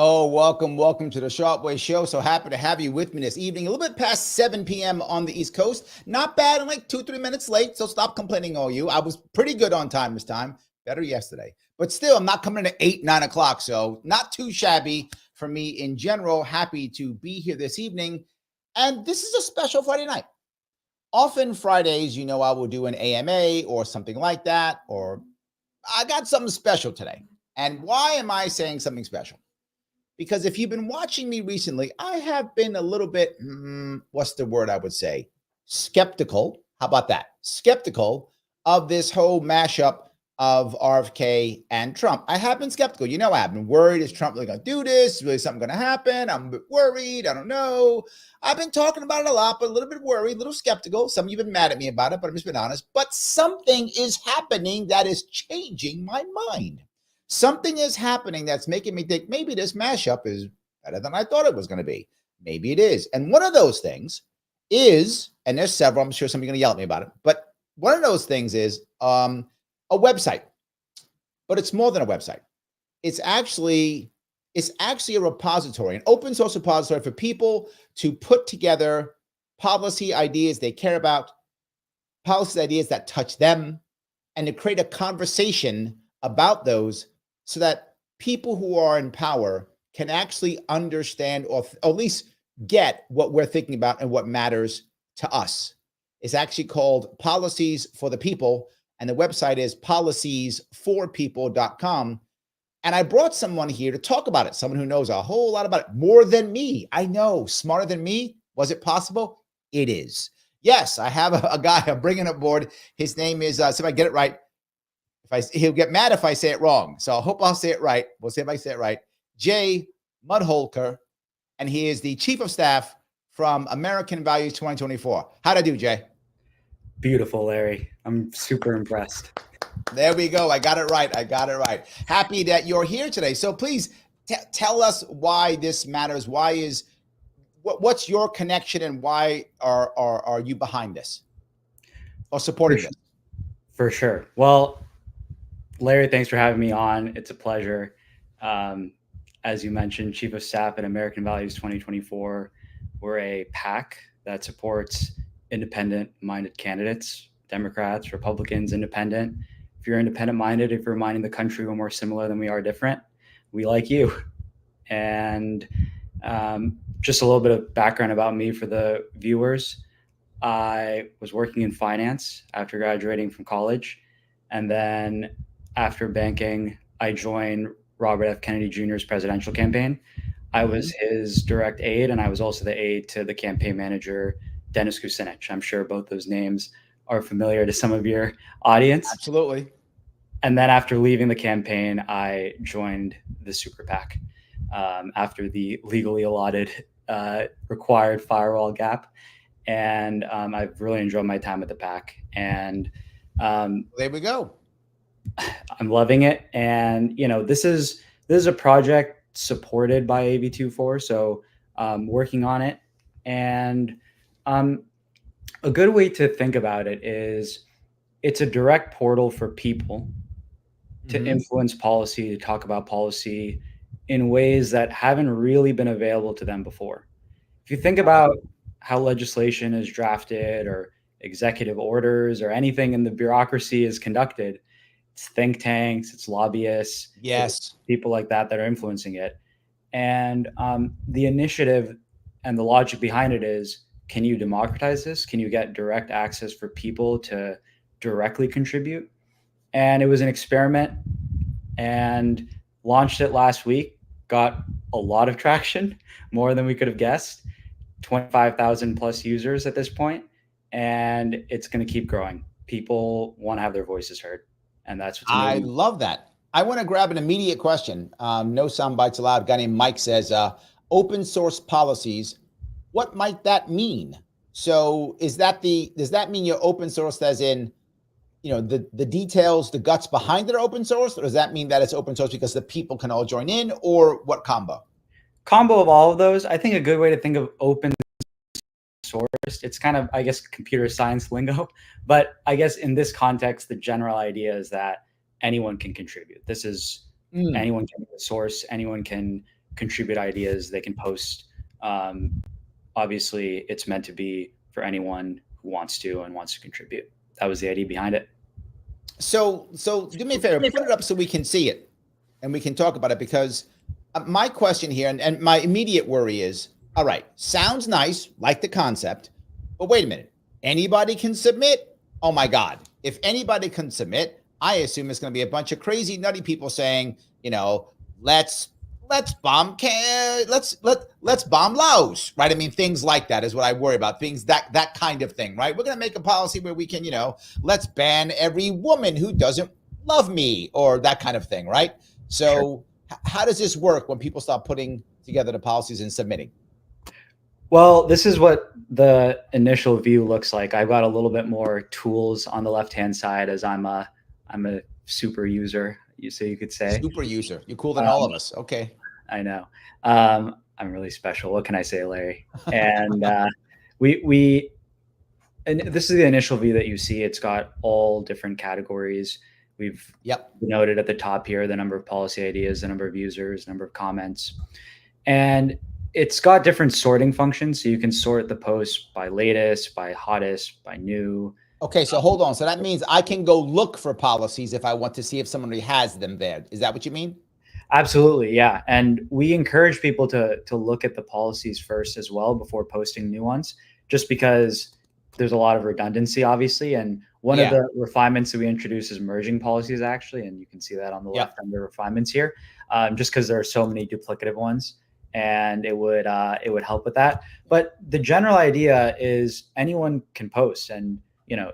Oh, welcome to the Sharpe Way show. So happy to have you with me this evening. A little bit past 7 p.m. on the East Coast. Not bad. I'm like 2-3 minutes late, so stop complaining, all you. I was pretty good on time this time. Better yesterday. But still, I'm not coming in at 8, 9 o'clock, so not too shabby for me in general. Happy to be here this evening. And this is a special Friday night. Often Fridays, I will do an AMA or something like that, or I got something special today. And why am I saying something special? Because if you've been watching me recently, I have been a little bit, what's the word I would say? Skeptical. How about that? Skeptical of this whole mashup of RFK and Trump. I have been skeptical. I have been worried. Is Trump really going to do this? Is really something going to happen? I'm a bit worried. I don't know. I've been talking about it a lot, but a little bit worried, a little skeptical. Some of you have been mad at me about it, but I'm just being honest. But something is happening that is changing my mind. Something is happening that's making me think maybe this mashup is better than I thought it was going to be. Maybe it is. And one of those things is, and there's several, I'm sure somebody's going to yell at me about it, but one of those things is a website. But it's more than a website. It's actually a repository, an open source repository for people to put together policy ideas they care about, policy ideas that touch them, and to create a conversation about those so that people who are in power can actually understand or at least get what we're thinking about and what matters to us. It's actually called Policies for the People, and the website is policiesforpeople.com. And I brought someone here to talk about it, someone who knows a whole lot about it, more than me. I know, smarter than me. Was it possible? It is. Yes, I have a guy I'm bringing aboard. His name is, see if I get it right. He'll get mad if I say it wrong. So I hope I'll say it right. We'll see if I say it right. Jay Mudholkar, and he is the Chief of Staff from American Values 2024. How'd I do, Jay? Beautiful, Larry. I'm super impressed. There we go. I got it right. Happy that you're here today. So please tell us why this matters. What's your connection, and why are you behind this or supporting this? For sure. Well, Larry, thanks for having me on. It's a pleasure. As you mentioned, Chief of Staff at American Values 2024. We're a PAC that supports independent-minded candidates, Democrats, Republicans, independent. If you're independent-minded, if you're minding the country when we're similar than we are different, we like you. And just a little bit of background about me for the viewers. I was working in finance after graduating from college. And then after banking, I joined Robert F. Kennedy Jr.'s presidential campaign. I was his direct aide, and I was also the aide to the campaign manager, Dennis Kucinich. I'm sure both those names are familiar to some of your audience. Absolutely. And then after leaving the campaign, I joined the Super PAC after the legally allotted required firewall gap. And I've really enjoyed my time at the PAC. And there we go. I'm loving it. And, this is a project supported by AB24. So working on it. And a good way to think about it is it's a direct portal for people to influence policy, to talk about policy in ways that haven't really been available to them before. If you think about how legislation is drafted or executive orders or anything in the bureaucracy is conducted, it's think tanks, it's lobbyists, yes, people like that are influencing it. And the initiative and the logic behind it is, can you democratize this? Can you get direct access for people to directly contribute? And it was an experiment, and launched it last week, got a lot of traction, more than we could have guessed, 25,000 plus users at this point, and it's going to keep growing. People want to have their voices heard, and that's what's amazing. I love that. I want to grab an immediate question. No sound bites allowed. A guy named Mike says, open source policies, what might that mean? So does that mean you're open source as in the details, the guts behind it are open source, or does that mean that it's open source because the people can all join in, or what combo? Combo of all of those. I think a good way to think of open source, it's kind of, I guess, computer science lingo, but I guess in this context, the general idea is that anyone can contribute. This is anyone can be a source, anyone can contribute ideas, they can post. Obviously, it's meant to be for anyone who wants to and wants to contribute. That was the idea behind it. So do me a favor, put it up so we can see it and we can talk about it, because my question here and my immediate worry is, all right, sounds nice, like the concept, but wait a minute, anybody can submit? Oh my God, if anybody can submit, I assume it's going to be a bunch of crazy, nutty people saying, let's bomb let's bomb Laos, right? I mean, things like that is what I worry about. Things that kind of thing, right? We're going to make a policy where we can, let's ban every woman who doesn't love me, or that kind of thing, right? So Sure. How does this work when people start putting together the policies and submitting? Well, this is what the initial view looks like. I've got a little bit more tools on the left-hand side, as I'm a super user, so you could say. Super user. You're cooler than all of us. Okay. I know. I'm really special. What can I say, Larry? And and this is the initial view that you see. It's got all different categories. We've noted at the top here the number of policy ideas, the number of users, number of comments, and it's got different sorting functions. So you can sort the posts by latest, by hottest, by new. Okay, so hold on. So that means I can go look for policies if I want to see if somebody has them there. Is that what you mean? Absolutely, yeah. And we encourage people to look at the policies first as well before posting new ones, just because there's a lot of redundancy, obviously. And one of the refinements that we introduce is merging policies, actually. And you can see that on the left under refinements here, just because there are so many duplicative ones. And it would help with that. But the general idea is anyone can post, and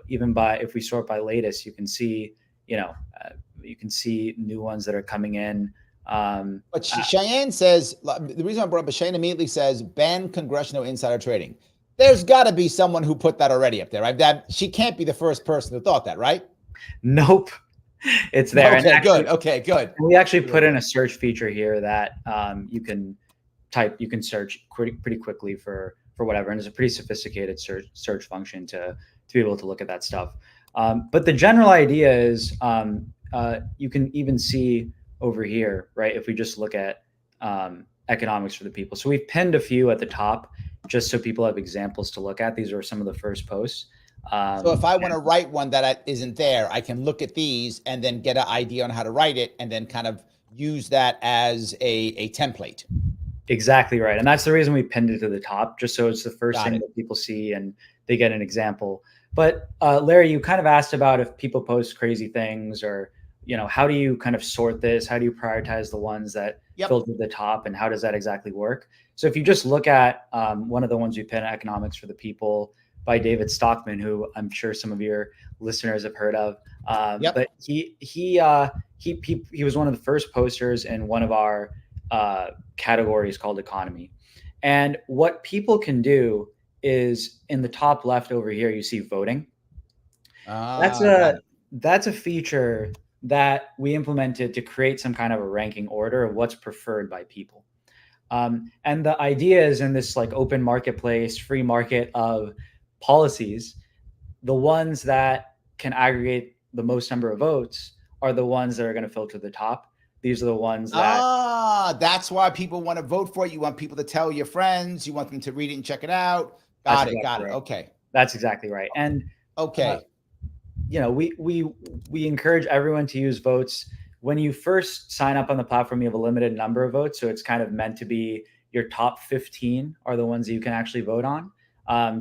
even if we sort by latest, you can see new ones that are coming in. But Cheyenne says, the reason I brought up, Cheyenne immediately says ban congressional insider trading. There's got to be someone who put that already up there, right? That she can't be the first person who thought that, right? Nope. It's there. Okay, actually, good. Okay, good. We actually put in a search feature here that you can search pretty quickly for whatever, and it's a pretty sophisticated search function to be able to look at that stuff. But the general idea is you can even see over here, right? If we just look at economics for the people. So we've pinned a few at the top just so people have examples to look at. These are some of the first posts. So if I want to write one that isn't there, I can look at these and then get an idea on how to write it, and then kind of use that as a template. Exactly right. And that's the reason we pinned it to the top, just so it's the first thing that people see and they get an example. But Larry, you kind of asked about if people post crazy things, or how do you kind of sort this? How do you prioritize the ones that filter to the top, and how does that exactly work? So if you just look at one of the ones we pinned, Economics for the People by David Stockman, who I'm sure some of your listeners have heard of. But he was one of the first posters in one of our categories called economy. And what people can do is in the top left over here, you see voting. That's a feature that we implemented to create some kind of a ranking order of what's preferred by people. And the idea is, in this like open marketplace, free market of policies, the ones that can aggregate the most number of votes are the ones that are going to filter to the top. These are the ones that... that's why people want to vote for it. You want people to tell your friends. You want them to read it and check it out. Got it. Okay. That's exactly right. And we encourage everyone to use votes. When you first sign up on the platform, you have a limited number of votes. So it's kind of meant to be your top 15 are the ones that you can actually vote on.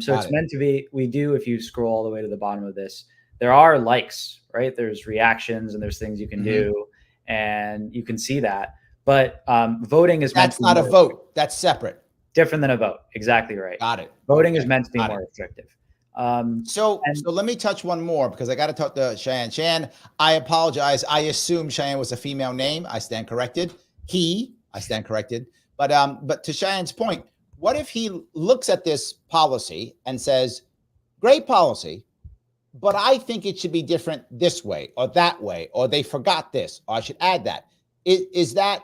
So it's meant to be, if you scroll all the way to the bottom of this, there are likes, right? There's reactions and there's things you can do, and you can see that. But voting is that's not a vote. That's separate. Different than a vote. Exactly right. Got it. Voting is meant to be more restrictive. So let me touch one more, because I got to talk to Cheyenne. Cheyenne, I apologize. I assume Cheyenne was a female name. I stand corrected. I stand corrected. But to Cheyenne's point, what if he looks at this policy and says, great policy, but I think it should be different this way or that way, or they forgot this, or I should add that. Is that,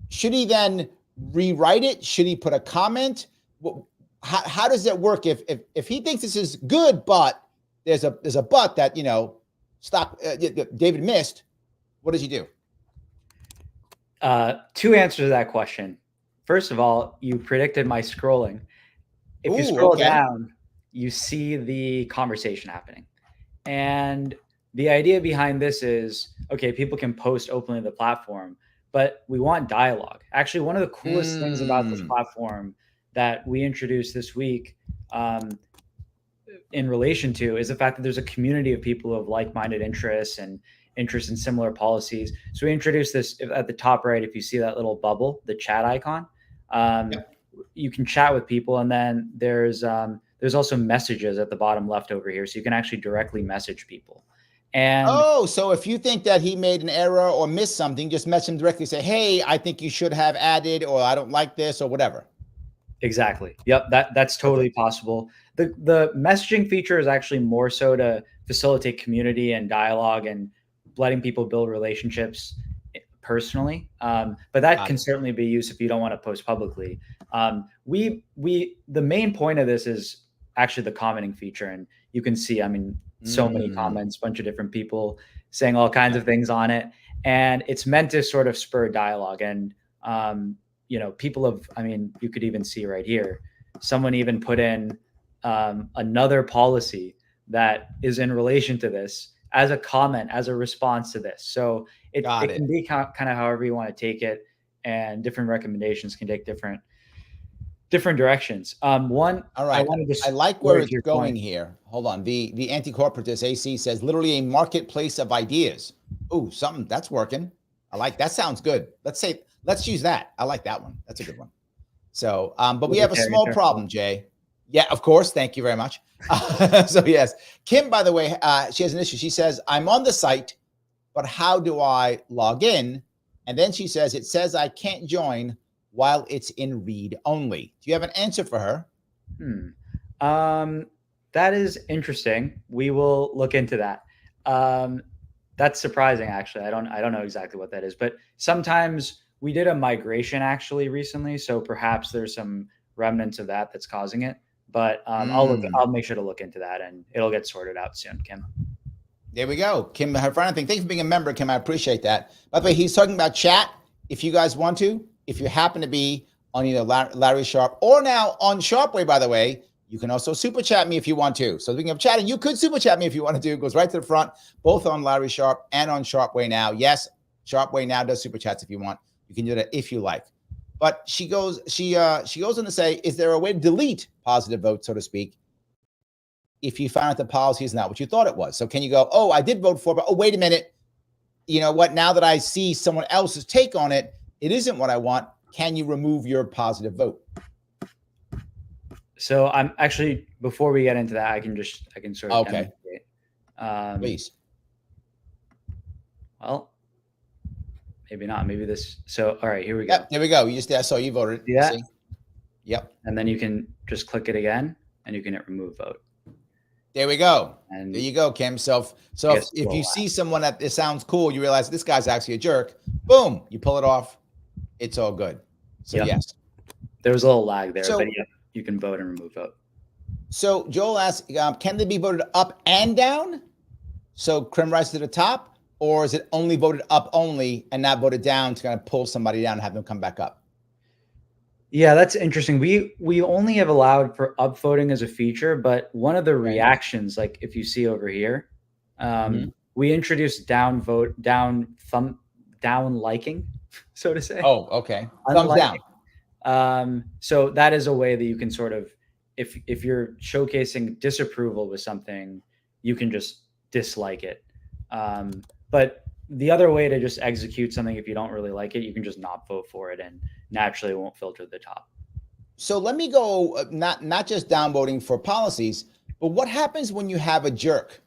should he then rewrite it? Should he put a comment? How does that work? If he thinks this is good, but there's a but that, David missed, what does he do? Two answers to that question. First of all, you predicted my scrolling. If you scroll down, you see the conversation happening. And the idea behind this is, okay, people can post openly to the platform, but we want dialogue. Actually, one of the coolest things about this platform that we introduced this week in relation to is the fact that there's a community of people who have like-minded interests and interest in similar policies. So we introduced this at the top right. If you see that little bubble, the chat icon, you can chat with people. And then there's also messages at the bottom left over here. So you can actually directly message people. And so if you think that he made an error or missed something, just message him directly, say, hey, I think you should have added, or I don't like this, or whatever. Exactly. Yep. That's totally possible. The messaging feature is actually more so to facilitate community and dialogue and letting people build relationships personally. But that can certainly be used if you don't want to post publicly. The main point of this is actually the commenting feature. And you can see, so many comments, bunch of different people saying all kinds of things on it. And it's meant to sort of spur dialogue. And, people have, you could even see right here, someone even put in another policy that is in relation to this as a comment, as a response to this. So it can be kind of however you want to take it, and different recommendations can take different directions. All right. I like where it's going here. Hold on. The anti-corporatist AC says literally a marketplace of ideas. Oh, something that's working. I like that. Sounds good. Let's use that. I like that one. That's a good one. So, but we have a small problem, Jay. Yeah, of course. Thank you very much. So yes, Kim, by the way, she has an issue. She says, I'm on the site, but how do I log in? And then she says, it says I can't join while it's in read only. Do you have an answer for her? That is interesting. We will look into that. That's surprising, actually. I don't know exactly what that is, but sometimes we did a migration actually recently, so perhaps there's some remnants of that that's causing it. But I'll make sure to look into that, and it'll get sorted out soon, Kim. There we go. Kim, her final thing. Thanks for being a member, Kim. I appreciate that. By the way, he's talking about chat. If you guys want to, if you happen to be on either Larry Sharpe or now on Sharpe Way, by the way, you can also super chat me if you want to. So speaking of chatting, you could super chat me if you want to do. It goes right to the front, both on Larry Sharpe and on Sharpe Way now. Yes, Sharpe Way now does super chats if you want. You can do that if you like. But she goes on to say, is there a way to delete positive votes, so to speak, if you find out the policy is not what you thought it was? So can you go, oh, I did vote for, but oh, wait a minute. You know what? Now that I see someone else's take on it, it isn't what I want. Can you remove your positive vote? So I'm actually, before we get into that, I can sort of demonstrate. Please. Well, maybe not. Maybe this. So, all right, here we go. Yep, there we go. I saw you voted. Yeah. See? Yep. And then you can just click it again, and you can hit remove vote. There we go. And there you go, Kim. So if you see someone that it sounds cool, you realize this guy's actually a jerk. Boom, you pull it off. It's all good. So yes. There was a little lag there, but yeah, you can vote and remove vote. So Joel asks, can they be voted up and down? So Krim rises to the top, or is it only voted up only and not voted down to kind of pull somebody down and have them come back up? Yeah, that's interesting. We only have allowed for upvoting as a feature, but one of the reactions, like if you see over here, we introduced down liking, so to say. Oh, okay. Thumbs down. So that is a way that you can sort of, if you're showcasing disapproval with something, you can just dislike it. But the other way to just execute something, if you don't really like it, you can just not vote for it, and naturally it won't filter to the top. So let me go, not just downvoting for policies, but what happens when you have a jerk?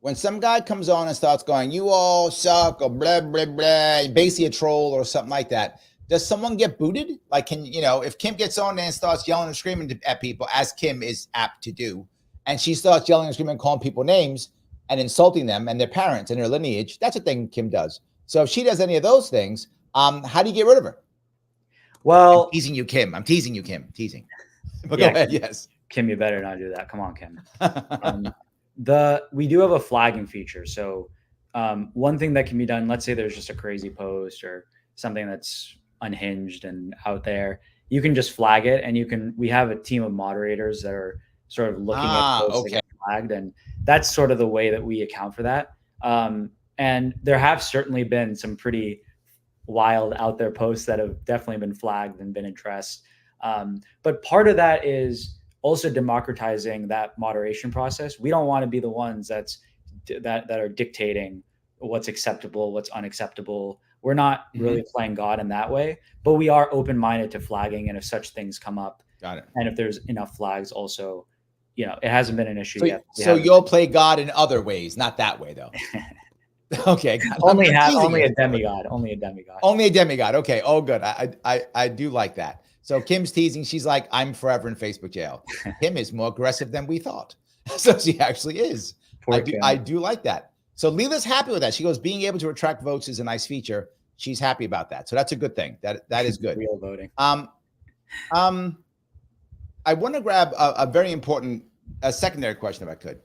When some guy comes on and starts going, you all suck, or blah, blah, blah, basically a troll or something like that. Does someone get booted? Like, if Kim gets on there and starts yelling and screaming at people, as Kim is apt to do, and she starts yelling and screaming, calling people names and insulting them and their parents and their lineage, that's a thing Kim does. So if she does any of those things, how do you get rid of her? Well, I'm teasing you, Kim. I'm teasing you, Kim. Teasing. But yeah, go ahead. Yes. Kim, you better not do that. Come on, Kim. We do have a flagging feature. So one thing that can be done, let's say there's just a crazy post or something that's unhinged and out there, you can just flag it, and we have a team of moderators that are sort of looking at posts that get flagged, and that's sort of the way that we account for that. And there have certainly been some pretty wild out there posts that have definitely been flagged and been addressed. But part of that is also democratizing that moderation process. We don't want to be the ones that are dictating what's acceptable, what's unacceptable. We're not really playing God in that way, but we are open-minded to flagging. And if such things come up, got it. And if there's enough flags also, it hasn't been an issue yet. So you'll play God in other ways, not that way though. Okay. Only a demigod. Only a demigod. Okay. Oh, good. I do like that. So Kim's teasing. She's like, I'm forever in Facebook jail. Kim is more aggressive than we thought. So she actually is. I do like that. So Leela's happy with that. She goes, being able to attract votes is a nice feature. She's happy about that. So that's a good thing. That is good. Real voting. I want to grab a very important secondary question if I could.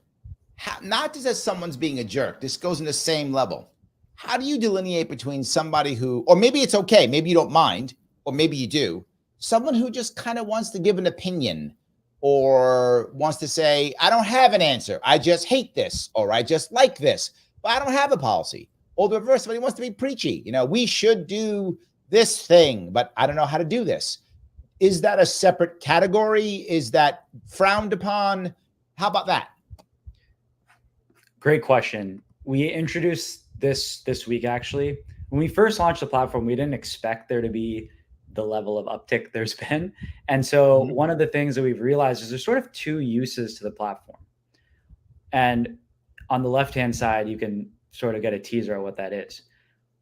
Not just as someone's being a jerk. This goes in the same level. How do you delineate between somebody who, or maybe it's okay, maybe you don't mind, or maybe you do, someone who just kind of wants to give an opinion or wants to say, I don't have an answer. I just hate this, or I just like this, but I don't have a policy. Or the reverse, somebody wants to be preachy. We should do this thing, but I don't know how to do this. Is that a separate category? Is that frowned upon? How about that? Great question. We introduced this week, actually. When we first launched the platform, we didn't expect there to be the level of uptick there's been. And so one of the things that we've realized is there's sort of two uses to the platform. And on the left-hand side, you can sort of get a teaser of what that is.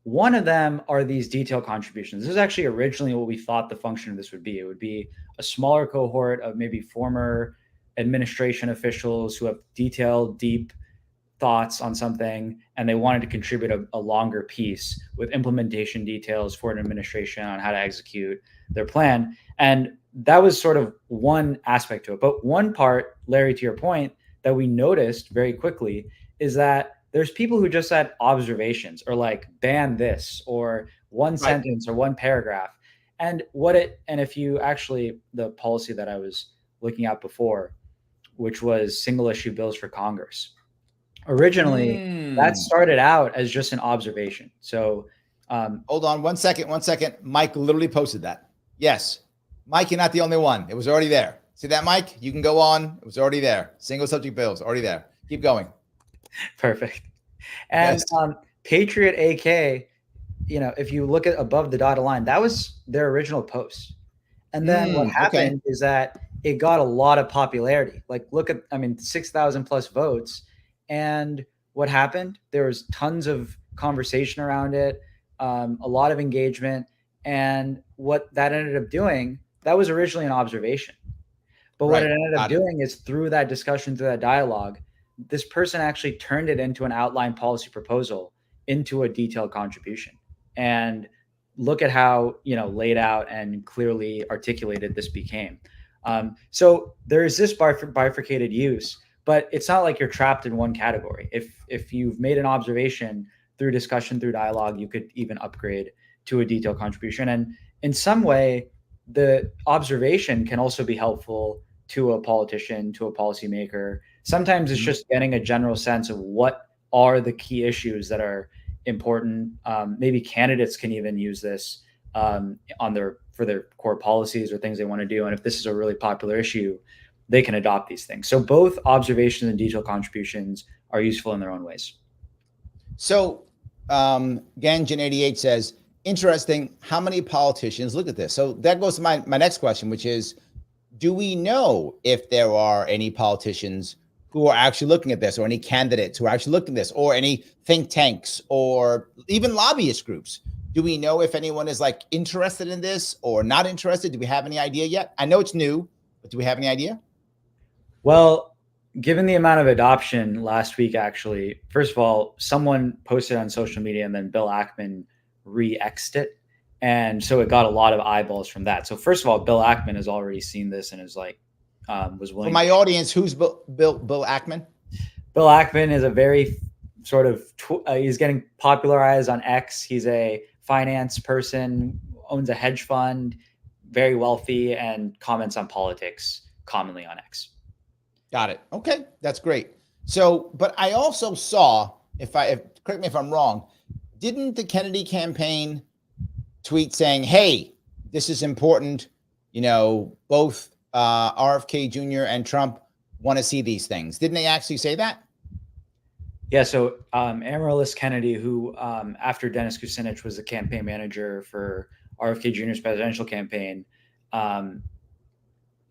One of them are these detailed contributions. This is actually originally what we thought the function of this would be. It would be a smaller cohort of maybe former administration officials who have detailed, deep thoughts on something, and they wanted to contribute a longer piece with implementation details for an administration on how to execute their plan. And that was sort of one aspect to it. But one part, Larry, to your point, that we noticed very quickly is that there's people who just had observations or like ban this or one sentence or one paragraph. And if you actually, the policy that I was looking at before, which was single issue bills for Congress, originally that started out as just an observation. So hold on one second. Mike literally posted that. Yes. Mike, you're not the only one. It was already there. See that, Mike? You can go on. It was already there. Single subject bills already there. Keep going. Perfect. And yes. Patriot AK, if you look at above the dotted line, that was their original post. And then what happened is that it got a lot of popularity. Like, look at, 6,000 plus votes. And what happened? There was tons of conversation around it, a lot of engagement. And what that ended up doing, that was originally an observation. But what it ended up doing is through that discussion, through that dialogue, this person actually turned it into an outline policy proposal into a detailed contribution. And look at how, laid out and clearly articulated this became. So there is this bifurcated use, but it's not like you're trapped in one category. If you've made an observation through discussion, through dialogue, you could even upgrade to a detailed contribution. And in some way, the observation can also be helpful to a politician, to a policymaker. Sometimes it's just getting a general sense of what are the key issues that are important. Maybe candidates can even use this for their core policies or things they want to do. And if this is a really popular issue, they can adopt these things. So both observations and detailed contributions are useful in their own ways. So Ganjan88 says, interesting, how many politicians look at this? So that goes to my next question, which is, do we know if there are any politicians who are actually looking at this, or any candidates who are actually looking at this, or any think tanks, or even lobbyist groups? Do we know if anyone is interested in this or not interested? Do we have any idea yet? I know it's new, but do we have any idea? Well, given the amount of adoption last week, actually, first of all, someone posted on social media and then Bill Ackman re-exed it. And so it got a lot of eyeballs from that. So first of all, Bill Ackman has already seen this and is like, was willing. For my audience, who's Bill Ackman? Bill Ackman is a very sort of, he's getting popularized on X. He's a finance person, owns a hedge fund, very wealthy, and comments on politics commonly on X. Got it. Okay, that's great. So, but I also saw, correct me if I'm wrong, didn't the Kennedy campaign tweet saying, "Hey, this is important. You know, both RFK Jr. and Trump want to see these things." Didn't they actually say that? Yeah. So Amaryllis Kennedy, who after Dennis Kucinich was the campaign manager for RFK Jr.'s presidential campaign,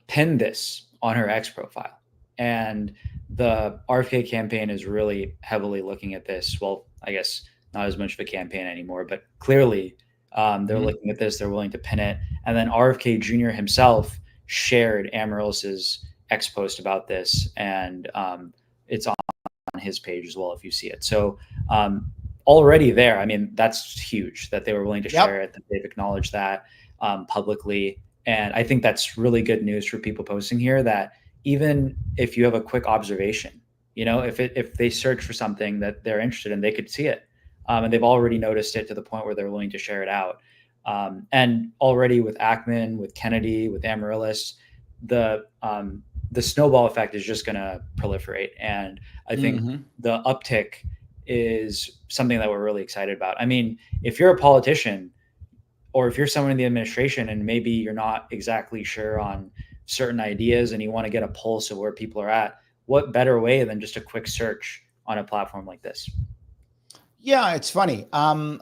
pinned this on her X profile. And the RFK campaign is really heavily looking at this. Well, I guess not as much of a campaign anymore, but clearly they're looking at this. They're willing to pin it. And then RFK Jr. himself shared Amaryllis's X post about this, and it's on his page as well if you see it. So already there, I mean, that's huge that they were willing to share it, that they've acknowledged that publicly. And I think that's really good news for people posting here, that even if you have a quick observation, you know, if they search for something that they're interested in, they could see it. And they've already noticed it to the point where they're willing to share it out. And already with Akman, with Kennedy, with Amaryllis, the snowball effect is just going to proliferate. And I think the uptick is something that we're really excited about. I mean, if you're a politician or if you're someone in the administration and maybe you're not exactly sure on certain ideas and you want to get a pulse of where people are at, what better way than just a quick search on a platform like this? Yeah, it's funny. I'm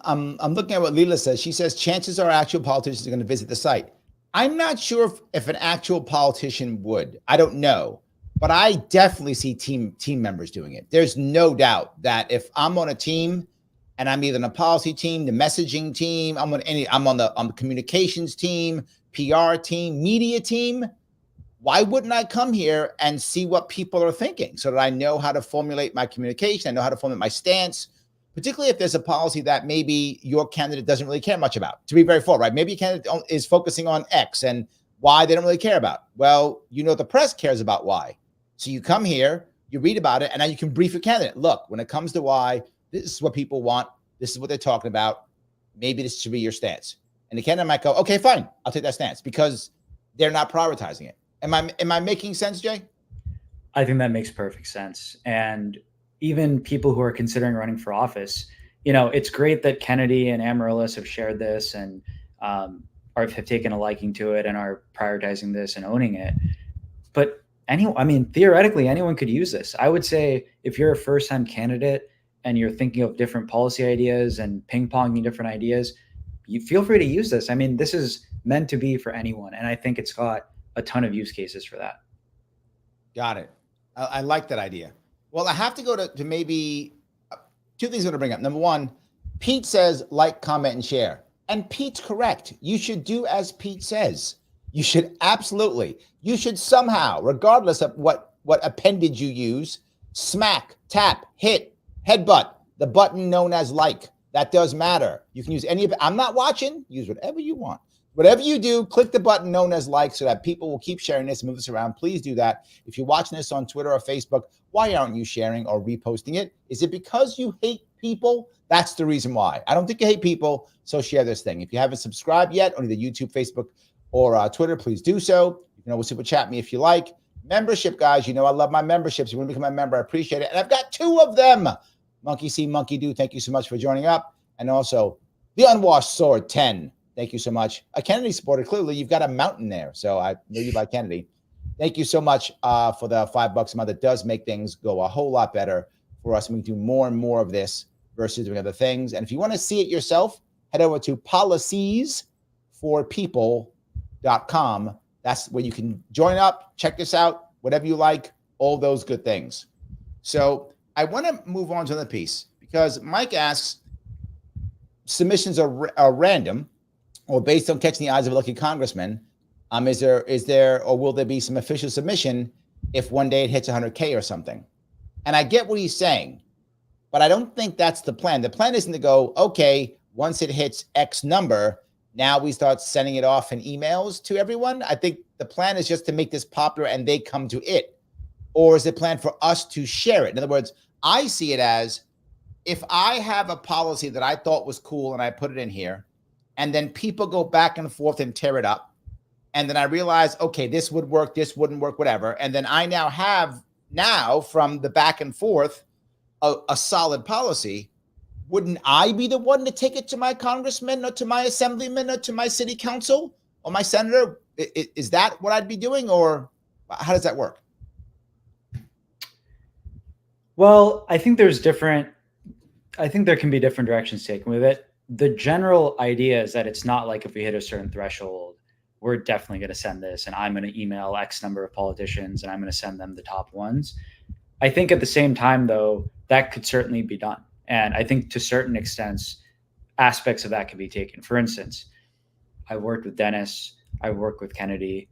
looking at what Leela says. She says chances are actual politicians are going to visit the site. I'm not sure if an actual politician would. I don't know, but I definitely see team members doing it. There's no doubt that if I'm on a team and I'm either on a policy team, the messaging team, I'm on the communications team, PR team, media team, why wouldn't I come here and see what people are thinking so that I know how to formulate my communication, I know how to formulate my stance, particularly if there's a policy that maybe your candidate doesn't really care much about, to be very full, right? Maybe a candidate is focusing on X and Y they don't really care about. Well, you know, the press cares about Y. So you come here, you read about it, and now you can brief your candidate. Look, when it comes to Y, this is what people want. This is what they're talking about. Maybe this should be your stance. And the candidate might go, okay, fine, I'll take that stance, because they're not prioritizing it. Am I making sense, Jay? I think that makes perfect sense. And even people who are considering running for office, you know, it's great that Kennedy and Amaryllis have shared this and have taken a liking to it and are prioritizing this and owning it. But theoretically, anyone could use this. I would say if you're a first-time candidate and you're thinking of different policy ideas and ping-ponging different ideas, you feel free to use this. I mean, this is meant to be for anyone. And I think it's got a ton of use cases for that. Got it. I like that idea. Well, I have to go to maybe two things I'm going to bring up. Number one, Pete says, like, comment, and share. And Pete's correct. You should do as Pete says. You should somehow, regardless of what appendage you use, smack, tap, hit, headbutt, the button known as like. That does matter. You can use any of it. I'm not watching. Use whatever you want. Whatever you do, click the button known as like so that people will keep sharing this and move this around. Please do that. If you're watching this on Twitter or Facebook, why aren't you sharing or reposting it? Is it because you hate people? That's the reason why. I don't think you hate people, so share this thing. If you haven't subscribed yet on either YouTube, Facebook, or Twitter, please do so. You can always super chat me if you like. Membership, guys. You know I love my memberships. You want to become a member, I appreciate it. And I've got 2 of them. Monkey See, Monkey Do, thank you so much for joining up. And also, The Unwashed Sword 10. Thank you so much. A Kennedy supporter, clearly you've got a mountain there. So I know you like Kennedy. Thank you so much for the $5 a month. It does make things go a whole lot better for us. And we can do more and more of this versus doing other things. And if you want to see it yourself, head over to policysforpeople.com. That's where you can join up, check this out, whatever you like, all those good things. So I want to move on to another piece because Mike asks, submissions are random or based on catching the eyes of a lucky congressman. Is there or will there be some official submission? if one day it hits 100K or something. And I get what he's saying, but I don't think that's the plan. The plan isn't to go, okay, once it hits X number, now we start sending it off in emails to everyone. I think the plan is just to make this popular and they come to it. Or is it plan for us to share it? In other words, I see it as, if I have a policy that I thought was cool and I put it in here, and then people go back and forth and tear it up, and then I realize, okay, this would work, this wouldn't work, whatever, and then I now have from the back and forth a solid policy, wouldn't I be the one to take it to my congressman or to my assemblyman or to my city council or my senator? Is that what I'd be doing, or how does that work? Well, I think there can be different directions taken with it. The general idea is that it's not like if we hit a certain threshold, we're definitely going to send this and I'm going to email X number of politicians and I'm going to send them the top ones. I think at the same time, though, that could certainly be done. And I think to certain extents, aspects of that can be taken. For instance, I worked with Dennis, I worked with Kennedy,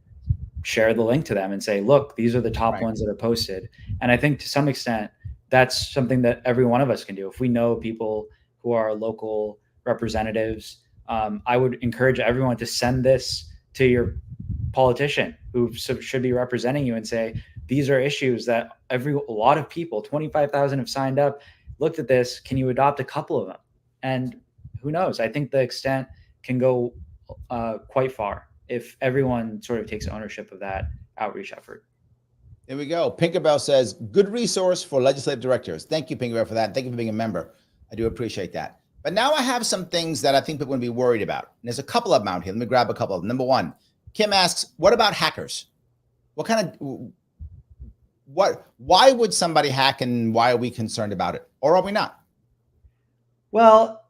share the link to them and say, look, these are the top ones that are posted. And I think to some extent, that's something that every one of us can do. If we know people who are local representatives, I would encourage everyone to send this to your politician who should be representing you and say, these are issues that a lot of people, 25,000 have signed up, looked at this. Can you adopt a couple of them? And who knows? I think the extent can go quite far if everyone sort of takes ownership of that outreach effort. There we go. Pinkerbell says, good resource for legislative directors. Thank you, Pinkerbell, for that. Thank you for being a member. I do appreciate that. But now I have some things that I think people are going to be worried about. And there's a couple of them out here. Let me grab a couple of them. Number one, Kim asks, what about hackers? Why would somebody hack, and why are we concerned about it? Or are we not? Well,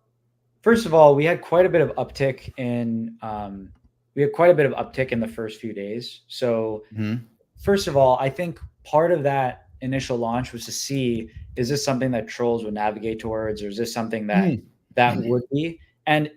first of all, we had quite a bit of uptick in the first few days. So first of all, I think part of that initial launch was to see, is this something that trolls would navigate towards, or is this something that would be? And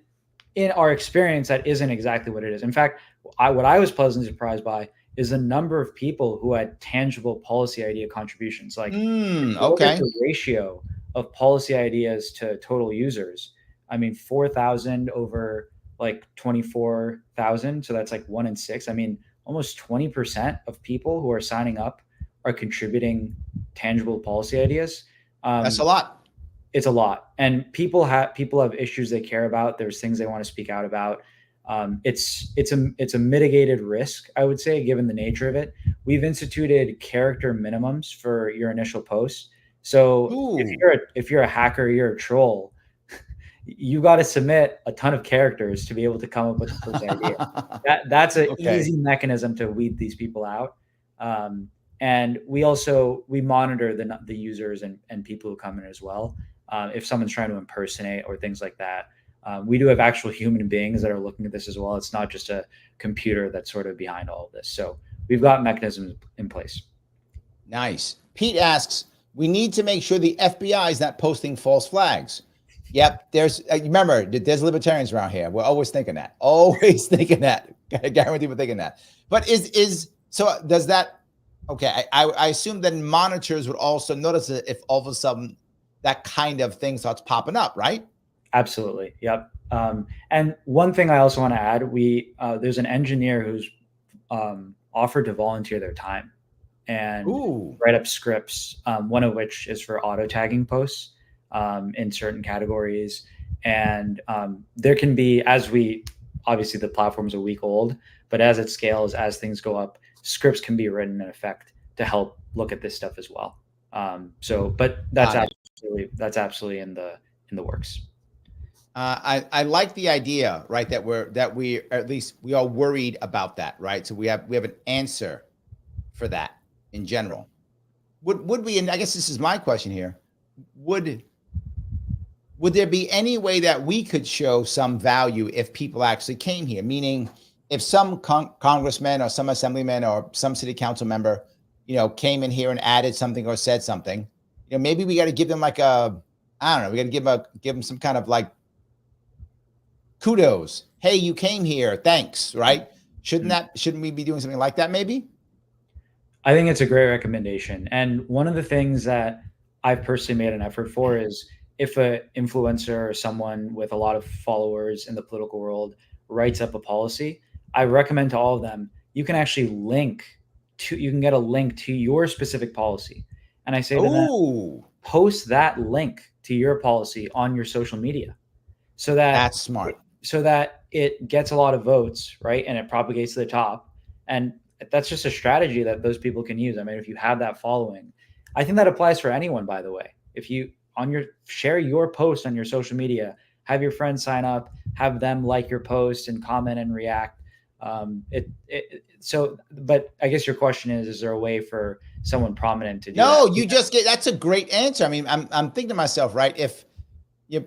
in our experience, that isn't exactly what it is. In fact, what I was pleasantly surprised by is the number of people who had tangible policy idea contributions. Like, the ratio of policy ideas to total users. I mean, 4,000 over like 24,000. So that's like 1 in 6. I mean, almost 20% of people who are signing up are contributing tangible policy ideas. That's a lot. It's a lot. And people have issues they care about. There's things they want to speak out about. It's a mitigated risk, I would say, given the nature of it. We've instituted character minimums for your initial post. So if you're a hacker, you're a troll, you got to submit a ton of characters to be able to come up with the first idea. That's an easy mechanism to weed these people out. And we monitor the users and people who come in as well. If someone's trying to impersonate or things like that, we do have actual human beings that are looking at this as well. It's not just a computer that's sort of behind all of this. So we've got mechanisms in place. Nice. Pete asks, we need to make sure the FBI is not posting false flags. Yep. Remember, there's libertarians around here. We're always thinking that. Always thinking that. I guarantee we're thinking that. But so does that, okay, I assume that monitors would also notice it if all of a sudden that kind of thing starts popping up, right? Absolutely. Yep. And one thing I also want to add, there's an engineer who's offered to volunteer their time and write up scripts, one of which is for auto tagging posts in certain categories. And there can be, obviously the platform's a week old, but as it scales, as things go up, scripts can be written in effect to help look at this stuff as well. But that's absolutely in the works. I like the idea, right? That we at least we are worried about that, right? So we have an answer for that in general. Would we? And I guess this is my question here. Would there be any way that we could show some value if people actually came here? Meaning, if some congressman or some assemblyman or some city council member, came in here and added something or said something, maybe we got to give them like we got to give them some kind of like kudos. Hey, you came here. Thanks. Right. Shouldn't we be doing something like that? Maybe. I think it's a great recommendation. And one of the things that I've personally made an effort for is if an influencer or someone with a lot of followers in the political world writes up a policy, I recommend to all of them, you can actually you can get a link to your specific policy. And I say to them, Oh, post that link to your policy on your social media so that that's smart. it gets a lot of votes, right? And it propagates to the top. And that's just a strategy that those people can use. I mean, if you have that following, I think that applies for anyone, by the way. If you share your post on your social media, have your friends sign up, have them like your post and comment and react. But I guess your question is there a way for someone prominent to do No, that? you just get, that's a great answer. I mean, I'm thinking to myself, right? If you,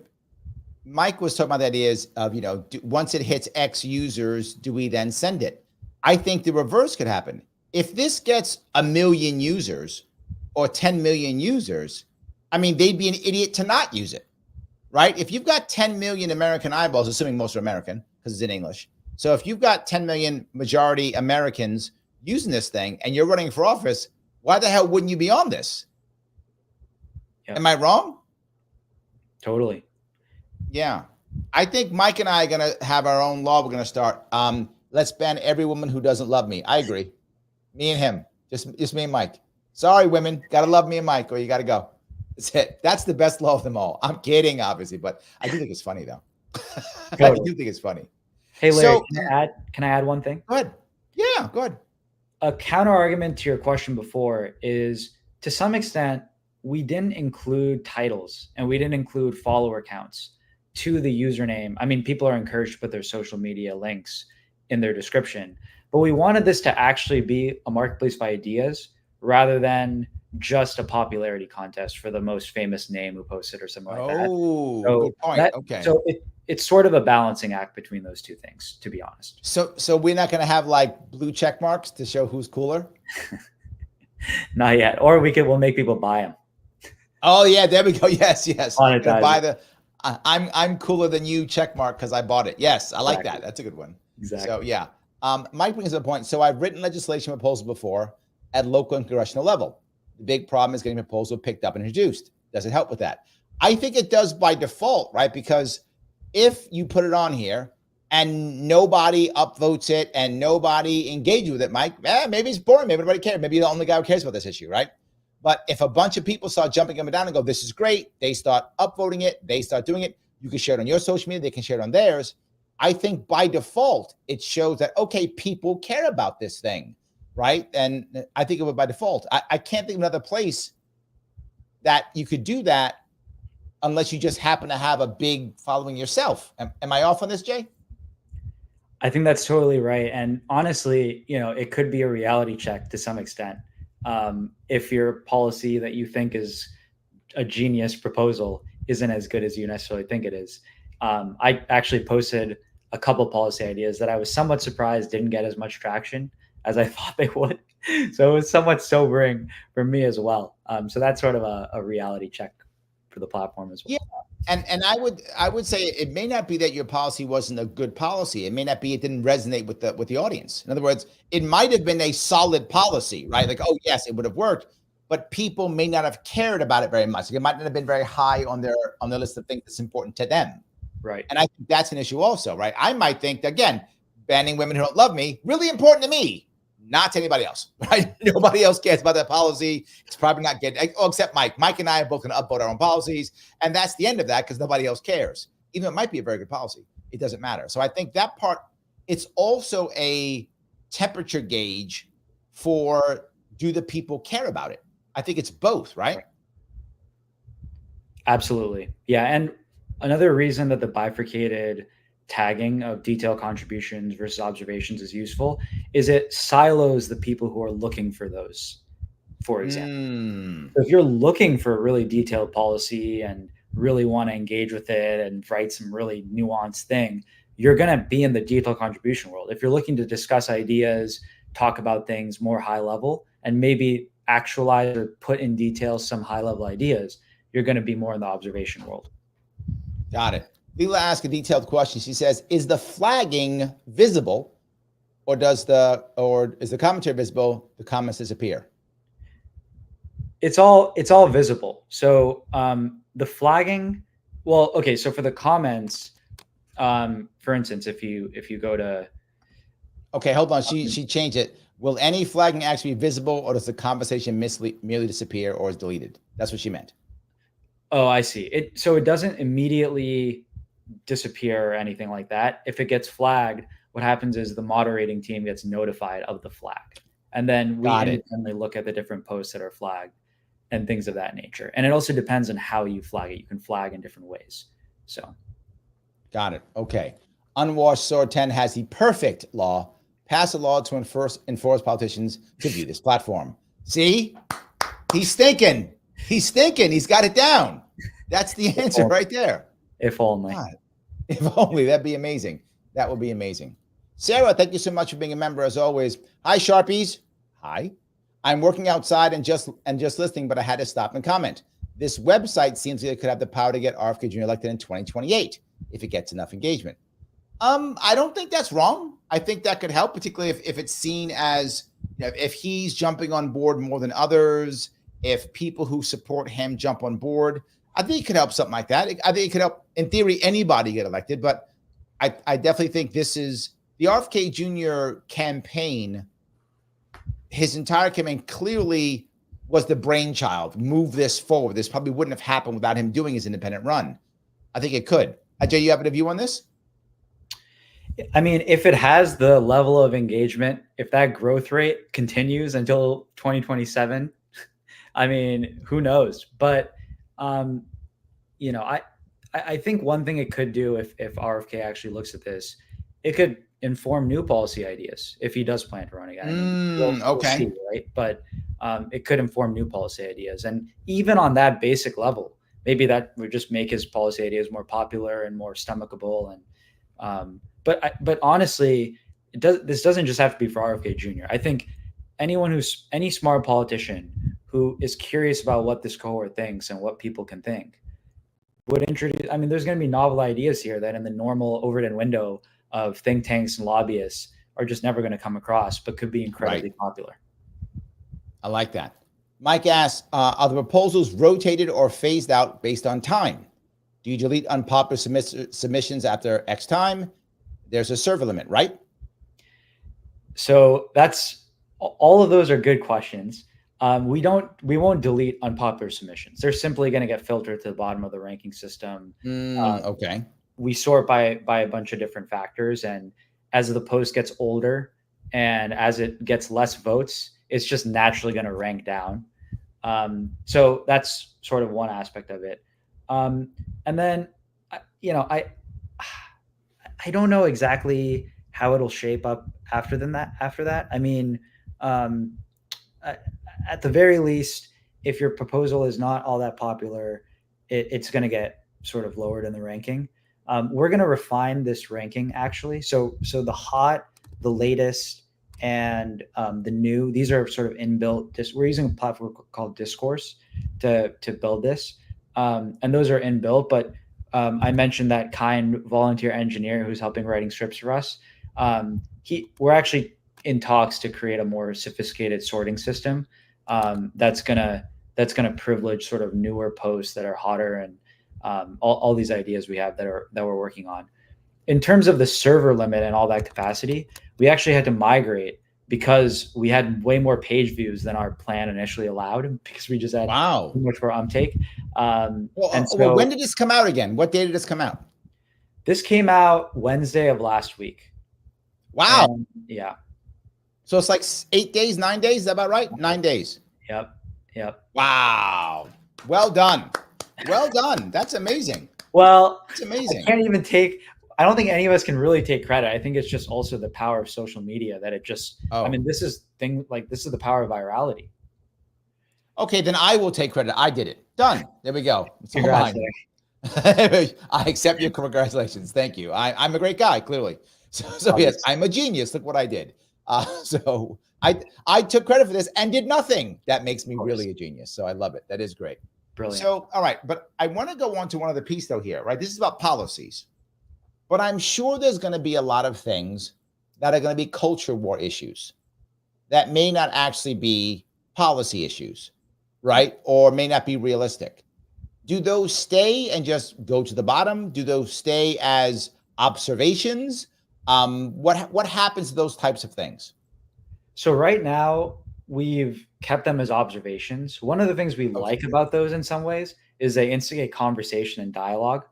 Mike was talking about the ideas of, once it hits X users, do we then send it? I think the reverse could happen. If this gets 1 million users or 10 million users, I mean, they'd be an idiot to not use it, right? If you've got 10 million American eyeballs, assuming most are American because it's in English. So if you've got 10 million majority Americans using this thing and you're running for office, why the hell wouldn't you be on this? Yep. Am I wrong? Totally. Yeah. I think Mike and I are going to have our own law. We're going to start. Let's ban every woman who doesn't love me. I agree. Me and him. Just me and Mike. Sorry, women. Got to love me and Mike or you got to go. That's it. That's the best law of them all. I'm kidding, obviously, but I do think it's funny, though. I do think it's funny. Hey, Larry, So, can I add one thing? go ahead. Yeah, go ahead. A counter argument to your question before is, to some extent, we didn't include titles and we didn't include follower counts to the username. I mean, people are encouraged to put their social media links in their description, but we wanted this to actually be a marketplace of ideas rather than just a popularity contest for the most famous name who posted or something like that. Oh, So good point. Okay. So it's sort of a balancing act between those two things, to be honest. So we're not going to have like blue check marks to show who's cooler? Not yet. Or we'll make people buy them. Oh yeah, there we go. Yes. Monetize Buy it. the I'm cooler than you check mark because I bought it. Yes, I like that. That's a good one. Exactly. So yeah. Mike brings up a point. So I've written legislation proposals before at local and congressional level. The big problem is getting a proposal picked up and introduced. Does it help with that? I think it does by default, right? Because if you put it on here and nobody upvotes it and nobody engages with it, Mike, maybe it's boring. Maybe nobody cares. Maybe you're the only guy who cares about this issue, right? But if a bunch of people start jumping up and down and go, this is great, they start upvoting it, they start doing it, you can share it on your social media, they can share it on theirs. I think by default, it shows that, okay, people care about this thing, right? And I think it would by default. I can't think of another place that you could do that unless you just happen to have a big following yourself. Am I off on this, Jay? I think that's totally right. And honestly, it could be a reality check to some extent. If your policy that you think is a genius proposal isn't as good as you necessarily think it is. I actually posted a couple policy ideas that I was somewhat surprised didn't get as much traction as I thought they would. So it was somewhat sobering for me as well. So that's sort of a reality check for the platform as well. Yeah. And I would say it may not be that your policy wasn't a good policy. It may not be it didn't resonate with the audience. In other words, it might have been a solid policy, right? Like, oh yes, it would have worked, but people may not have cared about it very much. It might not have been very high on their list of things that's important to them. Right. And I think that's an issue also, right? I might think, again, banning women who don't love me, really important to me, not to anybody else, right? Nobody else cares about that policy. It's probably not getting, except Mike. Mike and I are both going to upvote our own policies. And that's the end of that because nobody else cares. Even though it might be a very good policy, it doesn't matter. So I think that part, it's also a temperature gauge for, do the people care about it? I think it's both, right? Absolutely. Yeah. And another reason that the bifurcated tagging of detailed contributions versus observations is useful is it silos the people who are looking for those, for example. So if you're looking for a really detailed policy and really want to engage with it and write some really nuanced thing, you're going to be in the detailed contribution world. If you're looking to discuss ideas, talk about things more high level, and maybe actualize or put in detail some high level ideas, you're going to be more in the observation world. Got it. Leela asked a detailed question. She says, is the flagging visible or is the commentary visible? The comments disappear. it's all visible. So the flagging, well, okay, so for the comments, for instance, if you go to Okay, hold on. She changed it. Will any flagging actually be visible, or does the conversation merely disappear or is deleted? That's what she meant. oh, I see. So it doesn't immediately disappear or anything like that. If it gets flagged, what happens is the moderating team gets notified of the flag. And then we Got it. independently look at the different posts that are flagged and things of that nature. And it also depends on how you flag it. You can flag in different ways. So Got it. Okay. Unwashed Sword 10 has the perfect law. Pass a law to enforce politicians to view this platform. See? He's thinking. He's thinking. He's got it down. That's the answer right there. If only. God, if only. That'd be amazing. That would be amazing. Sarah, thank you so much for being a member as always. Hi, Sharpies. Hi. I'm working outside and just listening, but I had to stop and comment. This website seems like it could have the power to get RFK Jr. elected in 2028 if it gets enough engagement. I don't think that's wrong. I think that could help, particularly if it's seen as, if he's jumping on board more than others, if people who support him jump on board. I think it could help something like that. I think it could help, in theory, anybody get elected. But I definitely think this is the RFK Jr. campaign. His entire campaign clearly was the brainchild. Move this forward. This probably wouldn't have happened without him doing his independent run. I think it could. Ajay, you have a view on this? I mean, if it has the level of engagement, if that growth rate continues until 2027, I mean, who knows? But I think one thing it could do if RFK actually looks at this, it could inform new policy ideas if he does plan to run again. I mean, we'll see, right? But it could inform new policy ideas, and even on that basic level, maybe that would just make his policy ideas more popular and more stomachable. And but honestly, this doesn't just have to be for RFK Jr. I think any smart politician who is curious about what this cohort thinks and what people can think would introduce. I mean, there's going to be novel ideas here that in the normal Overton window of think tanks and lobbyists are just never going to come across, but could be incredibly popular. I like that. Mike asks, are the proposals rotated or phased out based on time? Do you delete unpopular submissions after X time? There's a server limit, right? So all of those are good questions. We won't delete unpopular submissions. They're simply going to get filtered to the bottom of the ranking system. Okay. We sort by a bunch of different factors, and as the post gets older and as it gets less votes, it's just naturally going to rank down. So that's sort of one aspect of it. And then, I don't know exactly how it'll shape up after that. I mean, at the very least, if your proposal is not all that popular, it's going to get sort of lowered in the ranking. We're going to refine this ranking actually. So the hot, the latest, and the new, these are sort of inbuilt. We're using a platform called Discourse to build this, and those are inbuilt. But I mentioned that kind volunteer engineer who's helping writing scripts for us. We're actually in talks to create a more sophisticated sorting system that's gonna privilege sort of newer posts that are hotter, and all these ideas we have that we're working on. In terms of the server limit and all that capacity, we actually had to migrate because we had way more page views than our plan initially allowed, because we just had too much more uptake. Well, when did this come out again? What day did this come out? This came out Wednesday of last week. Wow. And, yeah. So it's like 8 days, 9 days. Is that about right? 9 days. Yep. Wow. Well done. Well done. That's amazing. Well, it's amazing. I don't think any of us can really take credit. I think it's just also the power of social media that it just, I mean, this is the power of virality. Okay, then I will take credit. I did it. Done. There we go. It's all mine. I accept your congratulations. Thank you. I'm a great guy, clearly. So yes, I'm a genius. Look what I did. So I took credit for this and did nothing. That makes me really a genius. So I love it. That is great. Brilliant. So, all right. But I want to go on to one other piece though here, right? This is about policies. But I'm sure there's going to be a lot of things that are going to be culture war issues that may not actually be policy issues. right? Or may not be realistic. Do those stay and just go to the bottom? Do those stay as observations? What happens to those types of things? So right now we've kept them as observations. One of the things we Okay. like about those in some ways is they instigate conversation and dialogue.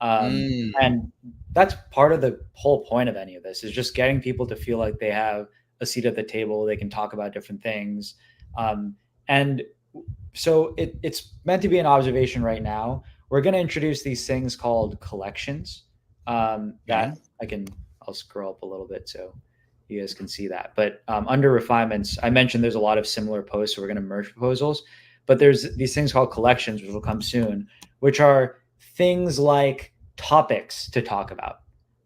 Mm, And that's part of the whole point of any of this is just getting people to feel like they have a seat at the table. They can talk about different things. And so it's meant to be an observation right now. We're going to introduce these things called collections okay. that I'll scroll up a little bit so you guys can see that. But under refinements, I mentioned there's a lot of similar posts. So we're going to merge proposals, but there's these things called collections, which will come soon, which are things like topics to talk about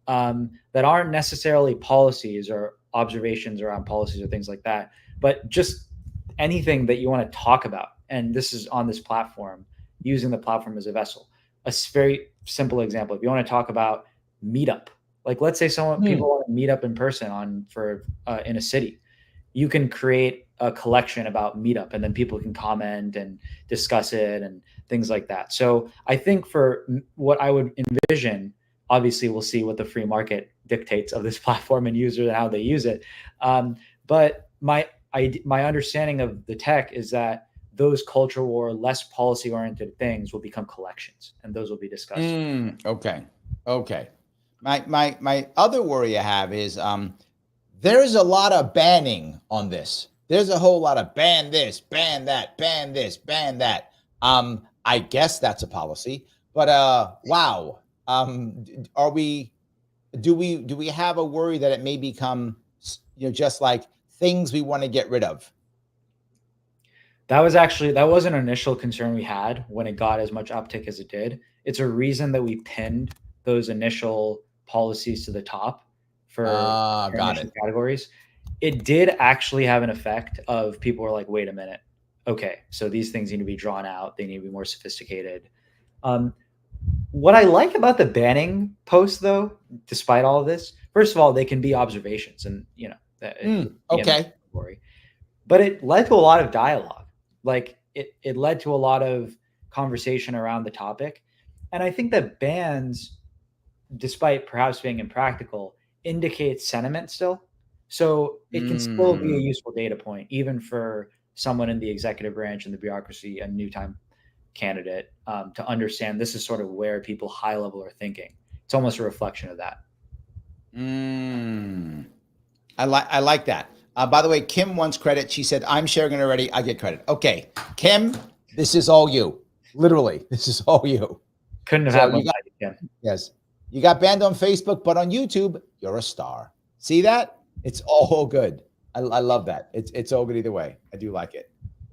that aren't necessarily policies or observations around policies or things like that, but just anything that you want to talk about. And this is on this platform, using the platform as a vessel. A very simple example: if you want to talk about meetup, like let's say Hmm. people want to meet up in person in a city, you can create a collection about meetup, and then people can comment and discuss it and things like that. So I think for what I would envision, obviously we'll see what the free market dictates of this platform and users and how they use it. But my understanding of the tech is that those culture war, less policy oriented things will become collections, and those will be discussed. Okay. Okay. My other worry I have is there's a lot of banning on this. There's a whole lot of ban this, ban that, ban this, ban that. I guess that's a policy, but wow. Are we do we have a worry that it may become just like things we want to get rid of? That was an initial concern we had when it got as much uptick as it did. It's a reason that we pinned those initial policies to the top for Ah, our got initial it. categories. It did actually have an effect of people were like, wait a minute. Okay, so these things need to be drawn out. They need to be more sophisticated. Um, what I like about the banning post, though, despite all of this, first of all, they can be observations, and it would be in that Okay. category. But it led to a lot of dialogue. Like it led to a lot of conversation around the topic, and I think that bans, despite perhaps being impractical, indicate sentiment still. So it can still be a Mm. useful data point, even for someone in the executive branch and the bureaucracy, a new time candidate, to understand this is sort of where people high level are thinking. It's almost a reflection of that. Mm. I like that. By the way, Kim wants credit. She said, "I'm sharing it already. I get credit." Okay, Kim, this is all you. Literally, this is all you. Couldn't have So had more you got value, Kim. yes, you got banned on Facebook, but on YouTube, you're a star. See that? It's all good. I love that. It's all good either way. I do like it.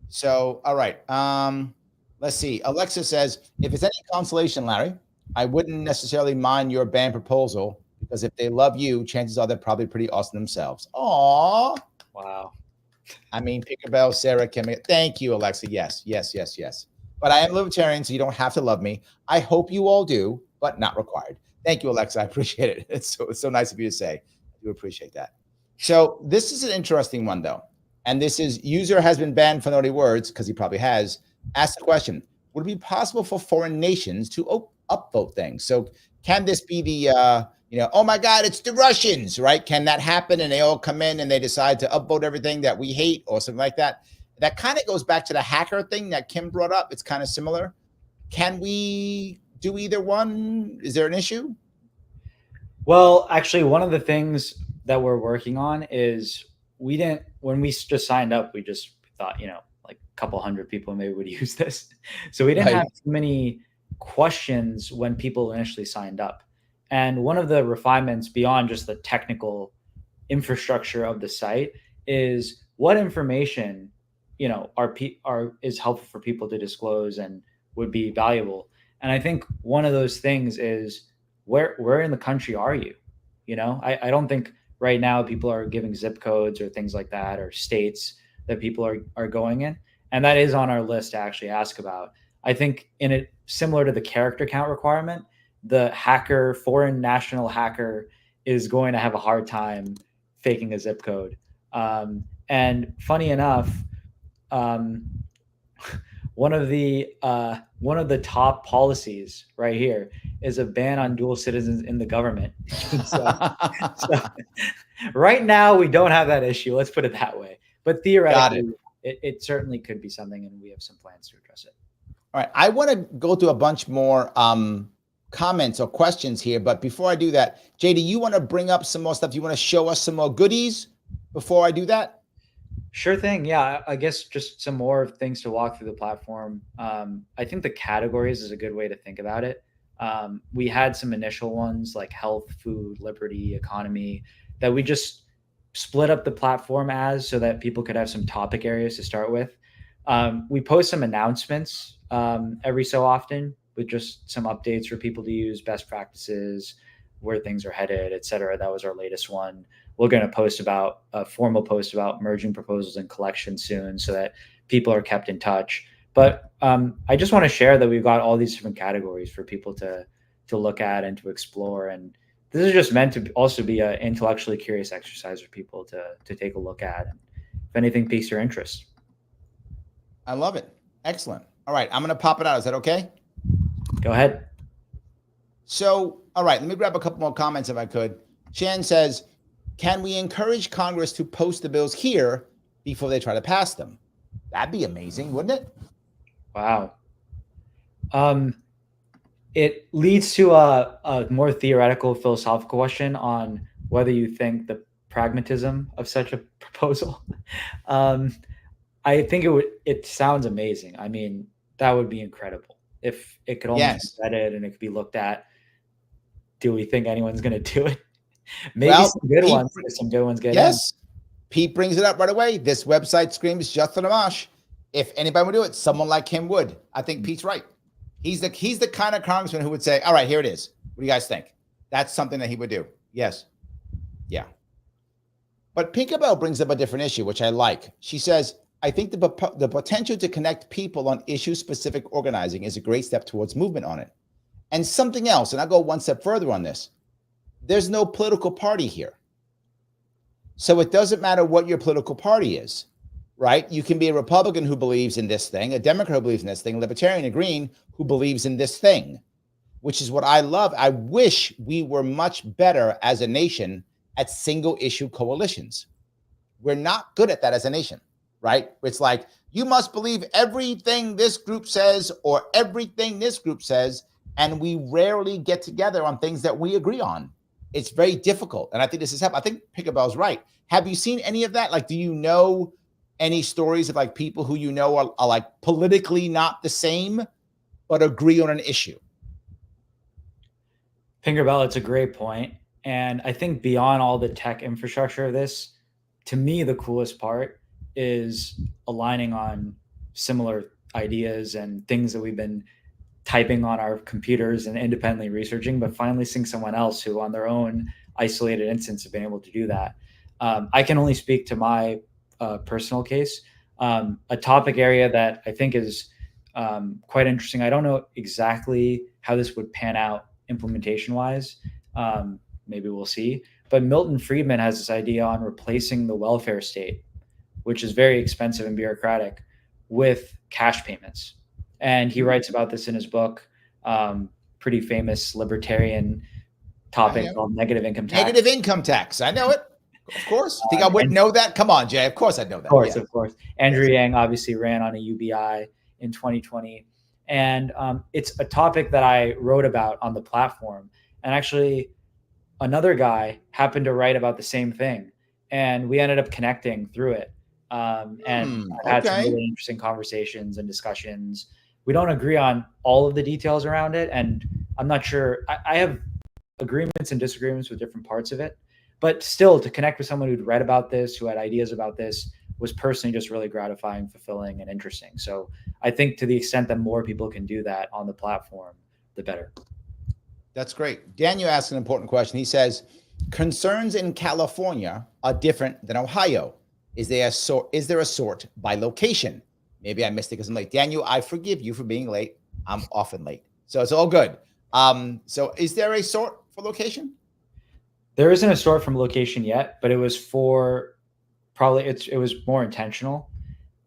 So all right. Let's see. Alexa says, if it's any consolation, Larry, I wouldn't necessarily mind your band proposal because if they love you, chances are they're probably pretty awesome themselves. Aw. Wow. I mean, Pickerbell, Sarah, Kim. Thank you, Alexa. Yes, yes, yes, yes. But I am libertarian, so you don't have to love me. I hope you all do, but not required. Thank you, Alexa. I appreciate it. It's so nice of you to say. I do appreciate that. So this is an interesting one, though. And this is user has been banned for naughty words, because he probably has. Ask the question: would it be possible for foreign nations to upvote things? So can this be the oh my God, it's the Russians, right? Can that happen? And they all come in and they decide to upvote everything that we hate or something like that. That kind of goes back to the hacker thing that Kim brought up. It's kind of similar. Can we do either one? Is there an issue? Well, actually, one of the things that we're working on is we didn't, when we just signed up, we just thought, like a couple hundred people maybe would use this. So we didn't Right. have too many questions when people initially signed up. And one of the refinements beyond just the technical infrastructure of the site is what information, is helpful for people to disclose and would be valuable. And I think one of those things is where in the country are you? I don't think right now people are giving zip codes or things like that or states that people are going in. And that is on our list to actually ask about. I think in it similar to the character count requirement, the foreign national hacker is going to have a hard time faking a zip code. And funny enough, um, one of the top policies right here is a ban on dual citizens in the government. So right now we don't have that issue. Let's put it that way. But theoretically, it certainly could be something, and we have some plans to address it. All right, I want to go through a bunch more comments or questions here, but before I do that, JD, you want to bring up some more stuff? You want to show us some more goodies before I do that? Sure thing. Yeah, I guess just some more things to walk through the platform. I think the categories is a good way to think about it. We had some initial ones like health, food, liberty, economy that we just split up the platform as so that people could have some topic areas to start with. We post some announcements every so often with just some updates for people to use, best practices, where things are headed, et cetera. That was our latest one. We're going to post about a formal post about merging proposals and collections soon so that people are kept in touch. But I just want to share that we've got all these different categories for people to look at and to explore. And this is just meant to also be an intellectually curious exercise for people to take a look at. And if anything piques your interest. I love it. Excellent. All right, I'm going to pop it out. Is that okay? Go ahead. So, all right, let me grab a couple more comments if I could. Shan says, can we encourage Congress to post the bills here before they try to pass them? That'd be amazing, wouldn't it? Wow. It leads to a more theoretical, philosophical question on whether you think the pragmatism of such a proposal. I think it sounds amazing. I mean, that would be incredible if it could almost be vetted and it could be looked at. Do we think anyone's going to do it? Maybe some good ones. Some good ones get in. Yes. Pete brings it up right away. This website screams Justin Amash. If anybody would do it, someone like him would. I think Pete's right. He's the kind of congressman who would say, all right, here it is. What do you guys think? That's something that he would do. Yes. Yeah. But Pinkabell brings up a different issue, which I like. She says, I think the potential to connect people on issue-specific organizing is a great step towards movement on it. And something else, and I'll go one step further on this. There's no political party here. So it doesn't matter what your political party is, right? You can be a Republican who believes in this thing, a Democrat who believes in this thing, a Libertarian, a Green who believes in this thing, which is what I love. I wish we were much better as a nation at single issue coalitions. We're not good at that as a nation, right? It's like, you must believe everything this group says or everything this group says, and we rarely get together on things that we agree on. It's very difficult. And I think this is happening. I think Pinkabell's right. Have you seen any of that? Like, do you know any stories of like people who you know are like politically not the same, but agree on an issue? Pinkabell, it's a great point. And I think beyond all the tech infrastructure of this, to me, the coolest part is aligning on similar ideas and things that we've been typing on our computers and independently researching, but finally seeing someone else who on their own isolated instance have been able to do that. I can only speak to my personal case. A topic area that I think is quite interesting. I don't know exactly how this would pan out implementation wise. Maybe we'll see. But Milton Friedman has this idea on replacing the welfare state, which is very expensive and bureaucratic, with cash payments. And he writes about this in his book, pretty famous libertarian topic called negative income tax. Negative income tax. I know it. Of course. I think I wouldn't know that. Come on, Jay. Of course I'd know that. Of course. Andrew Yang obviously ran on a UBI in 2020. And it's a topic that I wrote about on the platform. And actually, another guy happened to write about the same thing. And we ended up connecting through it. And I've had some really interesting conversations and discussions. We don't agree on all of the details around it. And I'm not sure. I have agreements and disagreements with different parts of it. But still, to connect with someone who'd read about this, who had ideas about this, was personally just really gratifying, fulfilling, and interesting. So I think to the extent that more people can do that on the platform, the better. That's great. Daniel asked an important question. He says, concerns in California are different than Ohio. Is there a sort by location? Maybe I missed it because I'm late. Daniel, I forgive you for being late. I'm often late. So it's all good. So is there a sort for location? There isn't a sort from location yet, but it was for probably it was more intentional.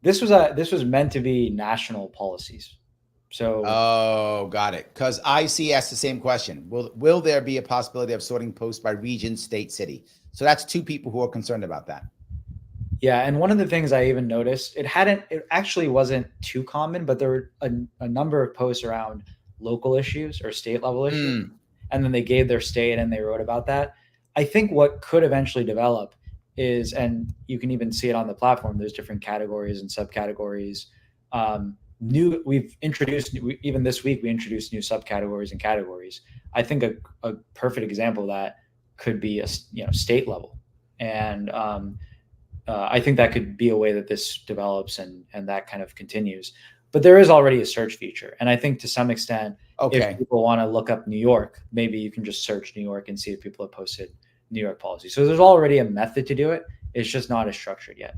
This was meant to be national policies. So Oh, got it. Because IC asked the same question. Will there be a possibility of sorting posts by region, state, city? So that's two people who are concerned about that. yeah, and one of the things I even noticed, it actually wasn't too common, but there were a number of posts around local issues or state level issues. And then they gave their state and they wrote about that. I think what could eventually develop is, and you can even see it on the platform, there's different categories and subcategories. We've introduced, even this week, we introduced new subcategories and categories. I think a perfect example of that could be a state level. And I think that could be a way that this develops and that kind of continues. But there is already a search feature. And I think to some extent, if people want to look up New York, maybe you can just search New York and see if people have posted New York policy. So there's already a method to do it. It's just not as structured yet.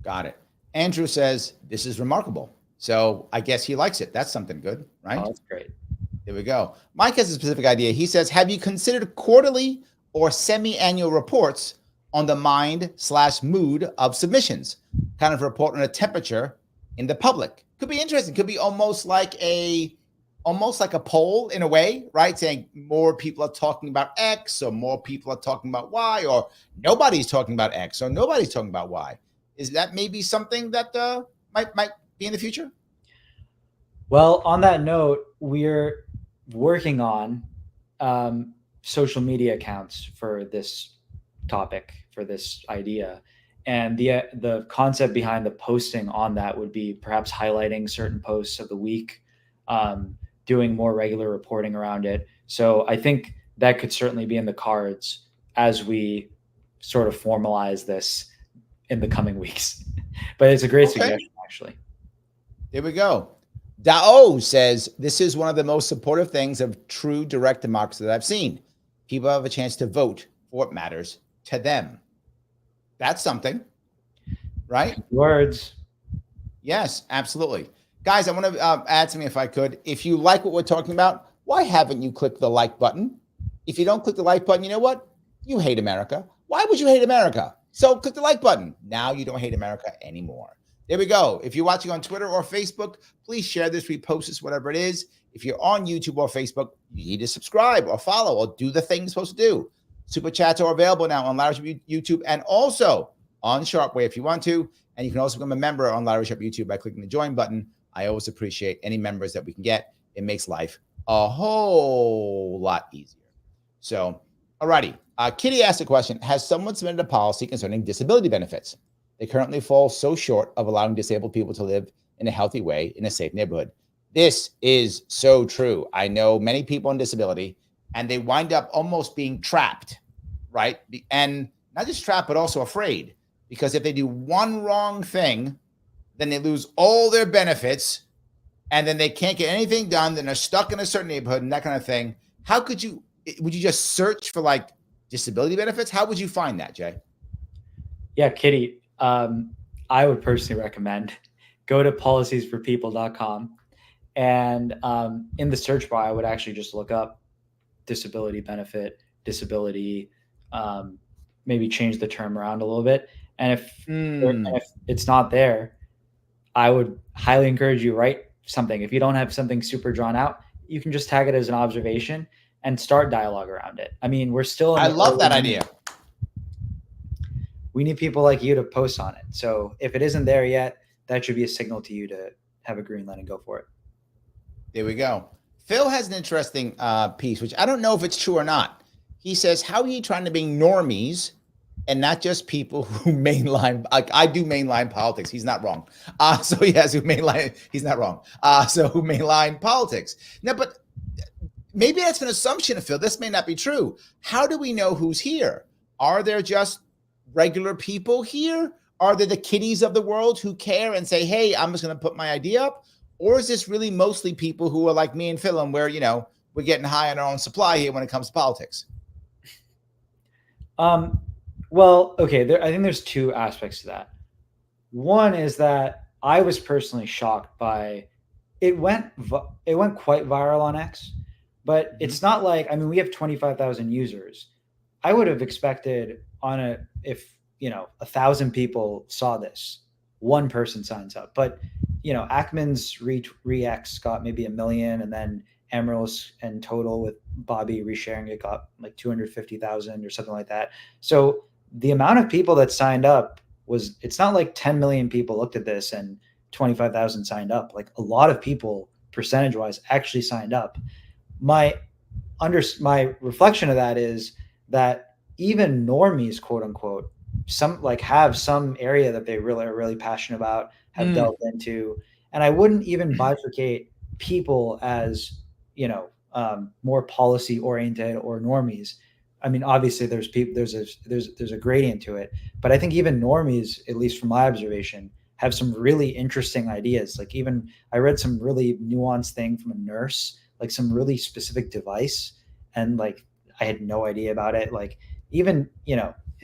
Got it. Andrew says, this is remarkable. So I guess he likes it. That's something good, right? Oh, that's great. There we go. Mike has a specific idea. He says, have you considered quarterly or semi-annual reports on the mind/mood of submissions? Kind of report on a temperature in the public. Could be interesting. Could be almost like a poll in a way, right? Saying more people are talking about X or more people are talking about Y, or nobody's talking about X or nobody's talking about Y. Is that maybe something that might be in the future? Well, on that note, we're working on social media accounts for this topic, for this idea. And the concept behind the posting on that would be perhaps highlighting certain posts of the week, doing more regular reporting around it. So I think that could certainly be in the cards as we sort of formalize this in the coming weeks. But it's a great suggestion, actually. There we go. Dao says, this is one of the most supportive things of true direct democracy that I've seen. People have a chance to vote for what matters to them. That's something, right? Words. Yes, absolutely. Guys, I want to add something if I could. If you like what we're talking about, why haven't you clicked the like button? If you don't click the like button, you know what? You hate America. Why would you hate America? So click the like button. Now you don't hate America anymore. There we go. If you're watching on Twitter or Facebook, please share this, repost this, whatever it is. If you're on YouTube or Facebook, you need to subscribe or follow or do the thing you're supposed to do. Super chats are available now on Larry Sharpe YouTube and also on Sharpe Way if you want to. And you can also become a member on Larry Sharpe YouTube by clicking the join button. I always appreciate any members that we can get. It makes life a whole lot easier. So, alrighty. Kitty asked a question. Has someone submitted a policy concerning disability benefits? They currently fall so short of allowing disabled people to live in a healthy way in a safe neighborhood. This is so true. I know many people on disability, and they wind up almost being trapped, right? And not just trapped, but also afraid. Because if they do one wrong thing, then they lose all their benefits, and then they can't get anything done. Then they're stuck in a certain neighborhood and that kind of thing. How could you, would you just search for like disability benefits? How would you find that, Jay? Yeah, Kitty, I would personally recommend go to policiesforpeople.com. And in the search bar, I would actually just look up disability benefit, disability, maybe change the term around a little bit. And if it's not there, I would highly encourage you write something. If you don't have something super drawn out, you can just tag it as an observation and start dialogue around it. I mean, we're still. I love that idea. We need people like you to post on it. So if it isn't there yet, that should be a signal to you to have a green light and go for it. There we go. Phil has an interesting piece, which I don't know if it's true or not. He says, how are you trying to bring normies and not just people who mainline, like I do mainline politics. He's not wrong. So he has who mainline, he's not wrong. So who mainline politics. Now, but maybe that's an assumption, Phil. This may not be true. How do we know who's here? Are there just regular people here? Are there the kiddies of the world who care and say, hey, I'm just going to put my idea up? Or is this really mostly people who are like me and Phil and where, you know, we're getting high on our own supply here when it comes to politics? Well, okay, I think there's two aspects to that. One is that I was personally shocked by it went quite viral on X, but it's not like, I mean, we have 25,000 users. I would have expected if 1,000 people saw this, one person signs up. But Akman's Rex got maybe 1 million, and then Emerald's and total with Bobby resharing it got like 250,000 or something like that. So the amount of people that signed up it's not like 10 million people looked at this and 25,000 signed up. Like a lot of people percentage wise actually signed up. My reflection of that is that even normies, quote unquote, have some area that they really are really passionate about, have delved into. And I wouldn't even bifurcate people as, more policy oriented or normies. I mean, obviously there's a gradient to it, but I think even normies, at least from my observation, have some really interesting ideas. Like even I read some really nuanced thing from a nurse, like some really specific device, and like I had no idea about it. Like even,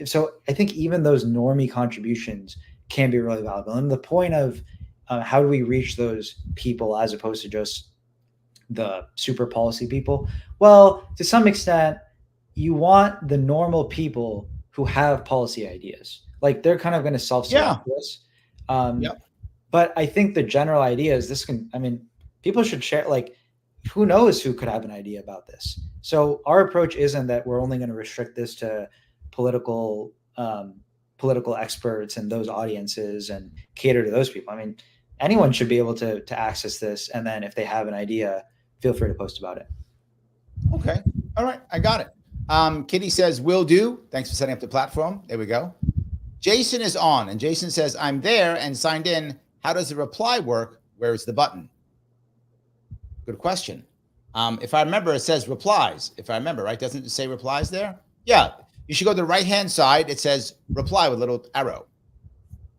so I think even those normie contributions can be really valuable. And the point of how do we reach those people as opposed to just the super policy people? Well, to some extent, you want the normal people who have policy ideas. Like they're kind of going to self-select this. But I think the general idea is people should share, like, who knows who could have an idea about this. So our approach isn't that we're only going to restrict this to political experts and those audiences and cater to those people. I mean, anyone should be able to access this. And then if they have an idea, feel free to post about it. Okay. All right. I got it. Kitty says, will do. Thanks for setting up the platform. There we go. Jason is on, and Jason says, I'm there and signed in. How does the reply work? Where is the button? Good question. If I remember, it says replies. If I remember, right? Doesn't it say replies there? Yeah. You should go to the right-hand side. It says reply with a little arrow.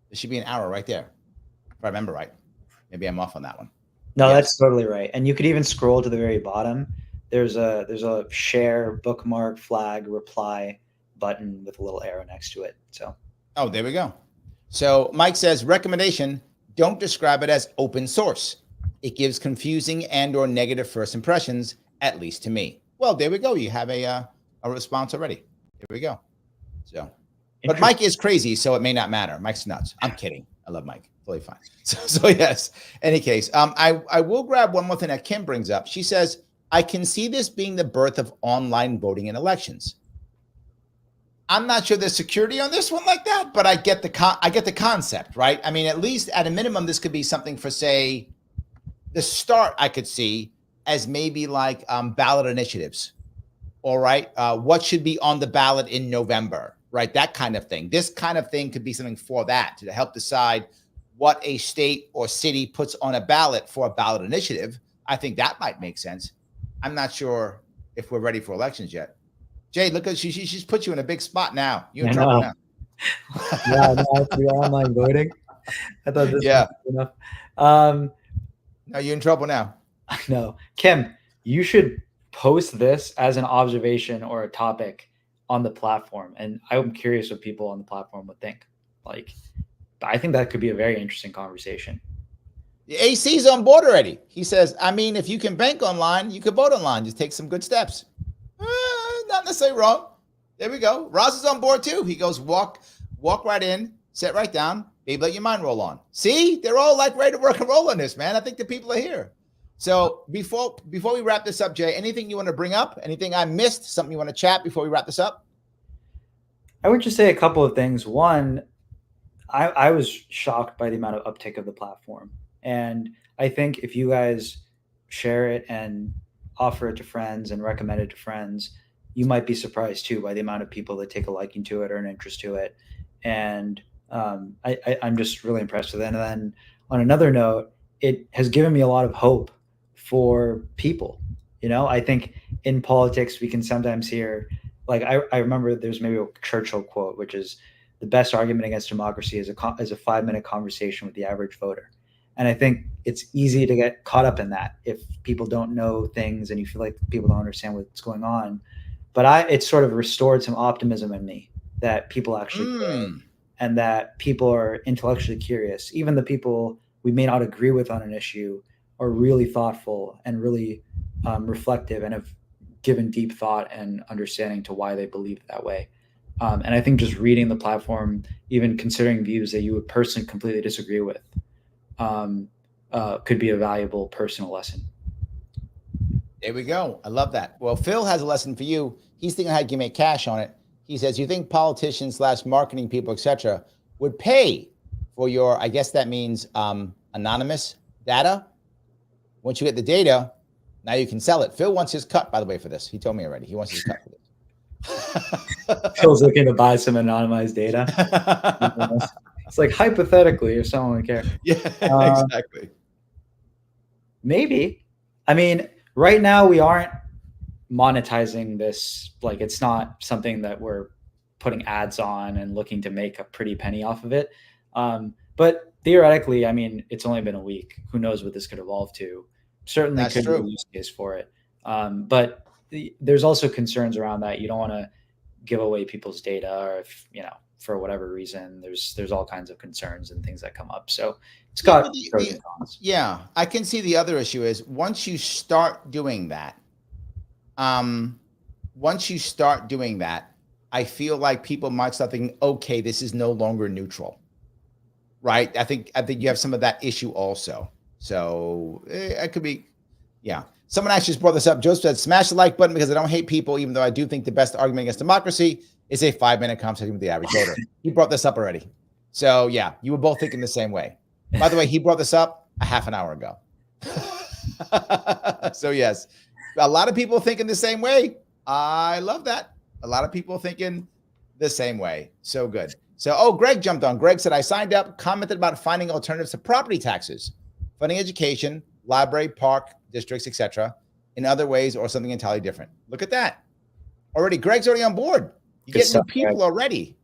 There should be an arrow right there. If I remember right. Maybe I'm off on that one. No, that's totally right. And you could even scroll to the very bottom. There's a share, bookmark, flag, reply button with a little arrow next to it. So. Oh, there we go. So Mike says, recommendation, don't describe it as open source. It gives confusing and or negative first impressions, at least to me. Well, there we go. You have a response already. There we go. So, but Mike is crazy, so it may not matter. Mike's nuts. I'm kidding. I love Mike. Totally fine. So yes, any case, I will grab one more thing that Kim brings up. She says, I can see this being the birth of online voting in elections. I'm not sure there's security on this one like that, but I get the concept, right? I mean, at least at a minimum, this could be something for, say, the start. I could see as maybe like ballot initiatives. All right, what should be on the ballot in November, right? That kind of thing. This kind of thing could be something for that, to help decide what a state or city puts on a ballot for a ballot initiative. I think that might make sense. I'm not sure if we're ready for elections yet. Jay, look at she's put you in a big spot now. You're in trouble now. Yeah, no, you're online voting. I thought this was enough. No, you're in trouble now. No, Kim, you should post this as an observation or a topic on the platform, and I'm curious what people on the platform would think. Like, I think that could be a very interesting conversation. The AC's on board already. He says, I mean, if you can bank online, you can vote online. Just take some good steps. Not necessarily wrong. There we go. Ross is on board too. He goes, walk right in, sit right down, baby, let your mind roll on. See, they're all like ready to work and roll on this, man. I think the people are here. So before we wrap this up, Jay, anything you want to bring up? Anything I missed? Something you want to chat before we wrap this up? I would just say a couple of things. One, I was shocked by the amount of uptake of the platform. And I think if you guys share it and offer it to friends and recommend it to friends, you might be surprised too by the amount of people that take a liking to it or an interest to it. And I'm just really impressed with it. And then on another note, it has given me a lot of hope for people. I think in politics, we can sometimes hear, like, I remember there's maybe a Churchill quote, which is the best argument against democracy is a 5-minute conversation with the average voter. And I think it's easy to get caught up in that if people don't know things and you feel like people don't understand what's going on. But it sort of restored some optimism in me that people actually care and that people are intellectually curious. Even the people we may not agree with on an issue are really thoughtful and really reflective and have given deep thought and understanding to why they believe that way. And I think just reading the platform, even considering views that you would personally completely disagree with, could be a valuable personal lesson. There we go. I love that. Well, Phil has a lesson for you. He's thinking how you can make cash on it. He says, you think politicians / marketing people, etc., would pay for your, I guess that means anonymous data? Once you get the data, now you can sell it. Phil wants his cut, by the way, for this. He told me already. He wants his cut for this. Phil's looking to buy some anonymized data. It's like hypothetically, if someone would care. Yeah, exactly. Maybe. I mean, right now we aren't monetizing this. Like, it's not something that we're putting ads on and looking to make a pretty penny off of it. But theoretically, I mean, it's only been a week. Who knows what this could evolve to? Certainly That's could true. be a use case for it. But there's also concerns around that. You don't want to give away people's data, or if, for whatever reason, there's all kinds of concerns and things that come up. So it's got pros and cons. Yeah, I can see the other issue is once you start doing that, I feel like people might start thinking, okay, this is no longer neutral, right? I think you have some of that issue also. So it could be, yeah. Someone actually just brought this up. Joseph said, smash the like button because I don't hate people, even though I do think the best argument against democracy is a 5-minute conversation with the average voter. He brought this up already. So yeah, you were both thinking the same way. By the way, he brought this up a half an hour ago. So yes, a lot of people thinking the same way. I love that. A lot of people thinking the same way. So good. So, Greg jumped on. Greg said, I signed up, commented about finding alternatives to property taxes, funding education, library, park, districts, etc., in other ways or something entirely different. Look at that. Already, Greg's already on board. You get new people already.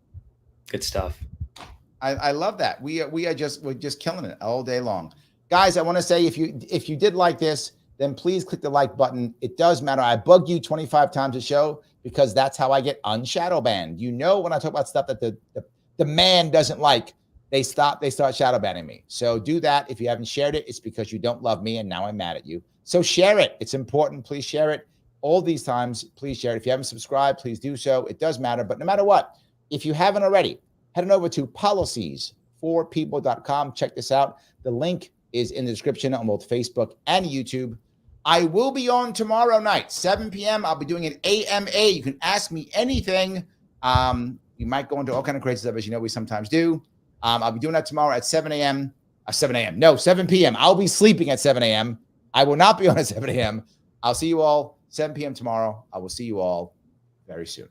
Good stuff. I love that. We're just killing it all day long. Guys, I want to say if you did like this, then please click the like button. It does matter. I bug you 25 times a show because that's how I get unshadow banned. When I talk about stuff that the man doesn't like, they start shadow banning me. So do that. If you haven't shared it, it's because you don't love me and now I'm mad at you. So share it. It's important. Please share it. All these times, please share it. If you haven't subscribed, please do so. It does matter. But no matter what, if you haven't already, head on over to policies4people.com. Check this out. The link is in the description on both Facebook and YouTube. I will be on tomorrow night, 7 p.m. I'll be doing an AMA. You can ask me anything. You might go into all kind of crazy stuff, as you know we sometimes do. I'll be doing that tomorrow at 7 a.m. 7 a.m. No, 7 p.m. I'll be sleeping at 7 a.m. I will not be on at 7 a.m. I'll see you all 7 p.m. tomorrow. I will see you all very soon.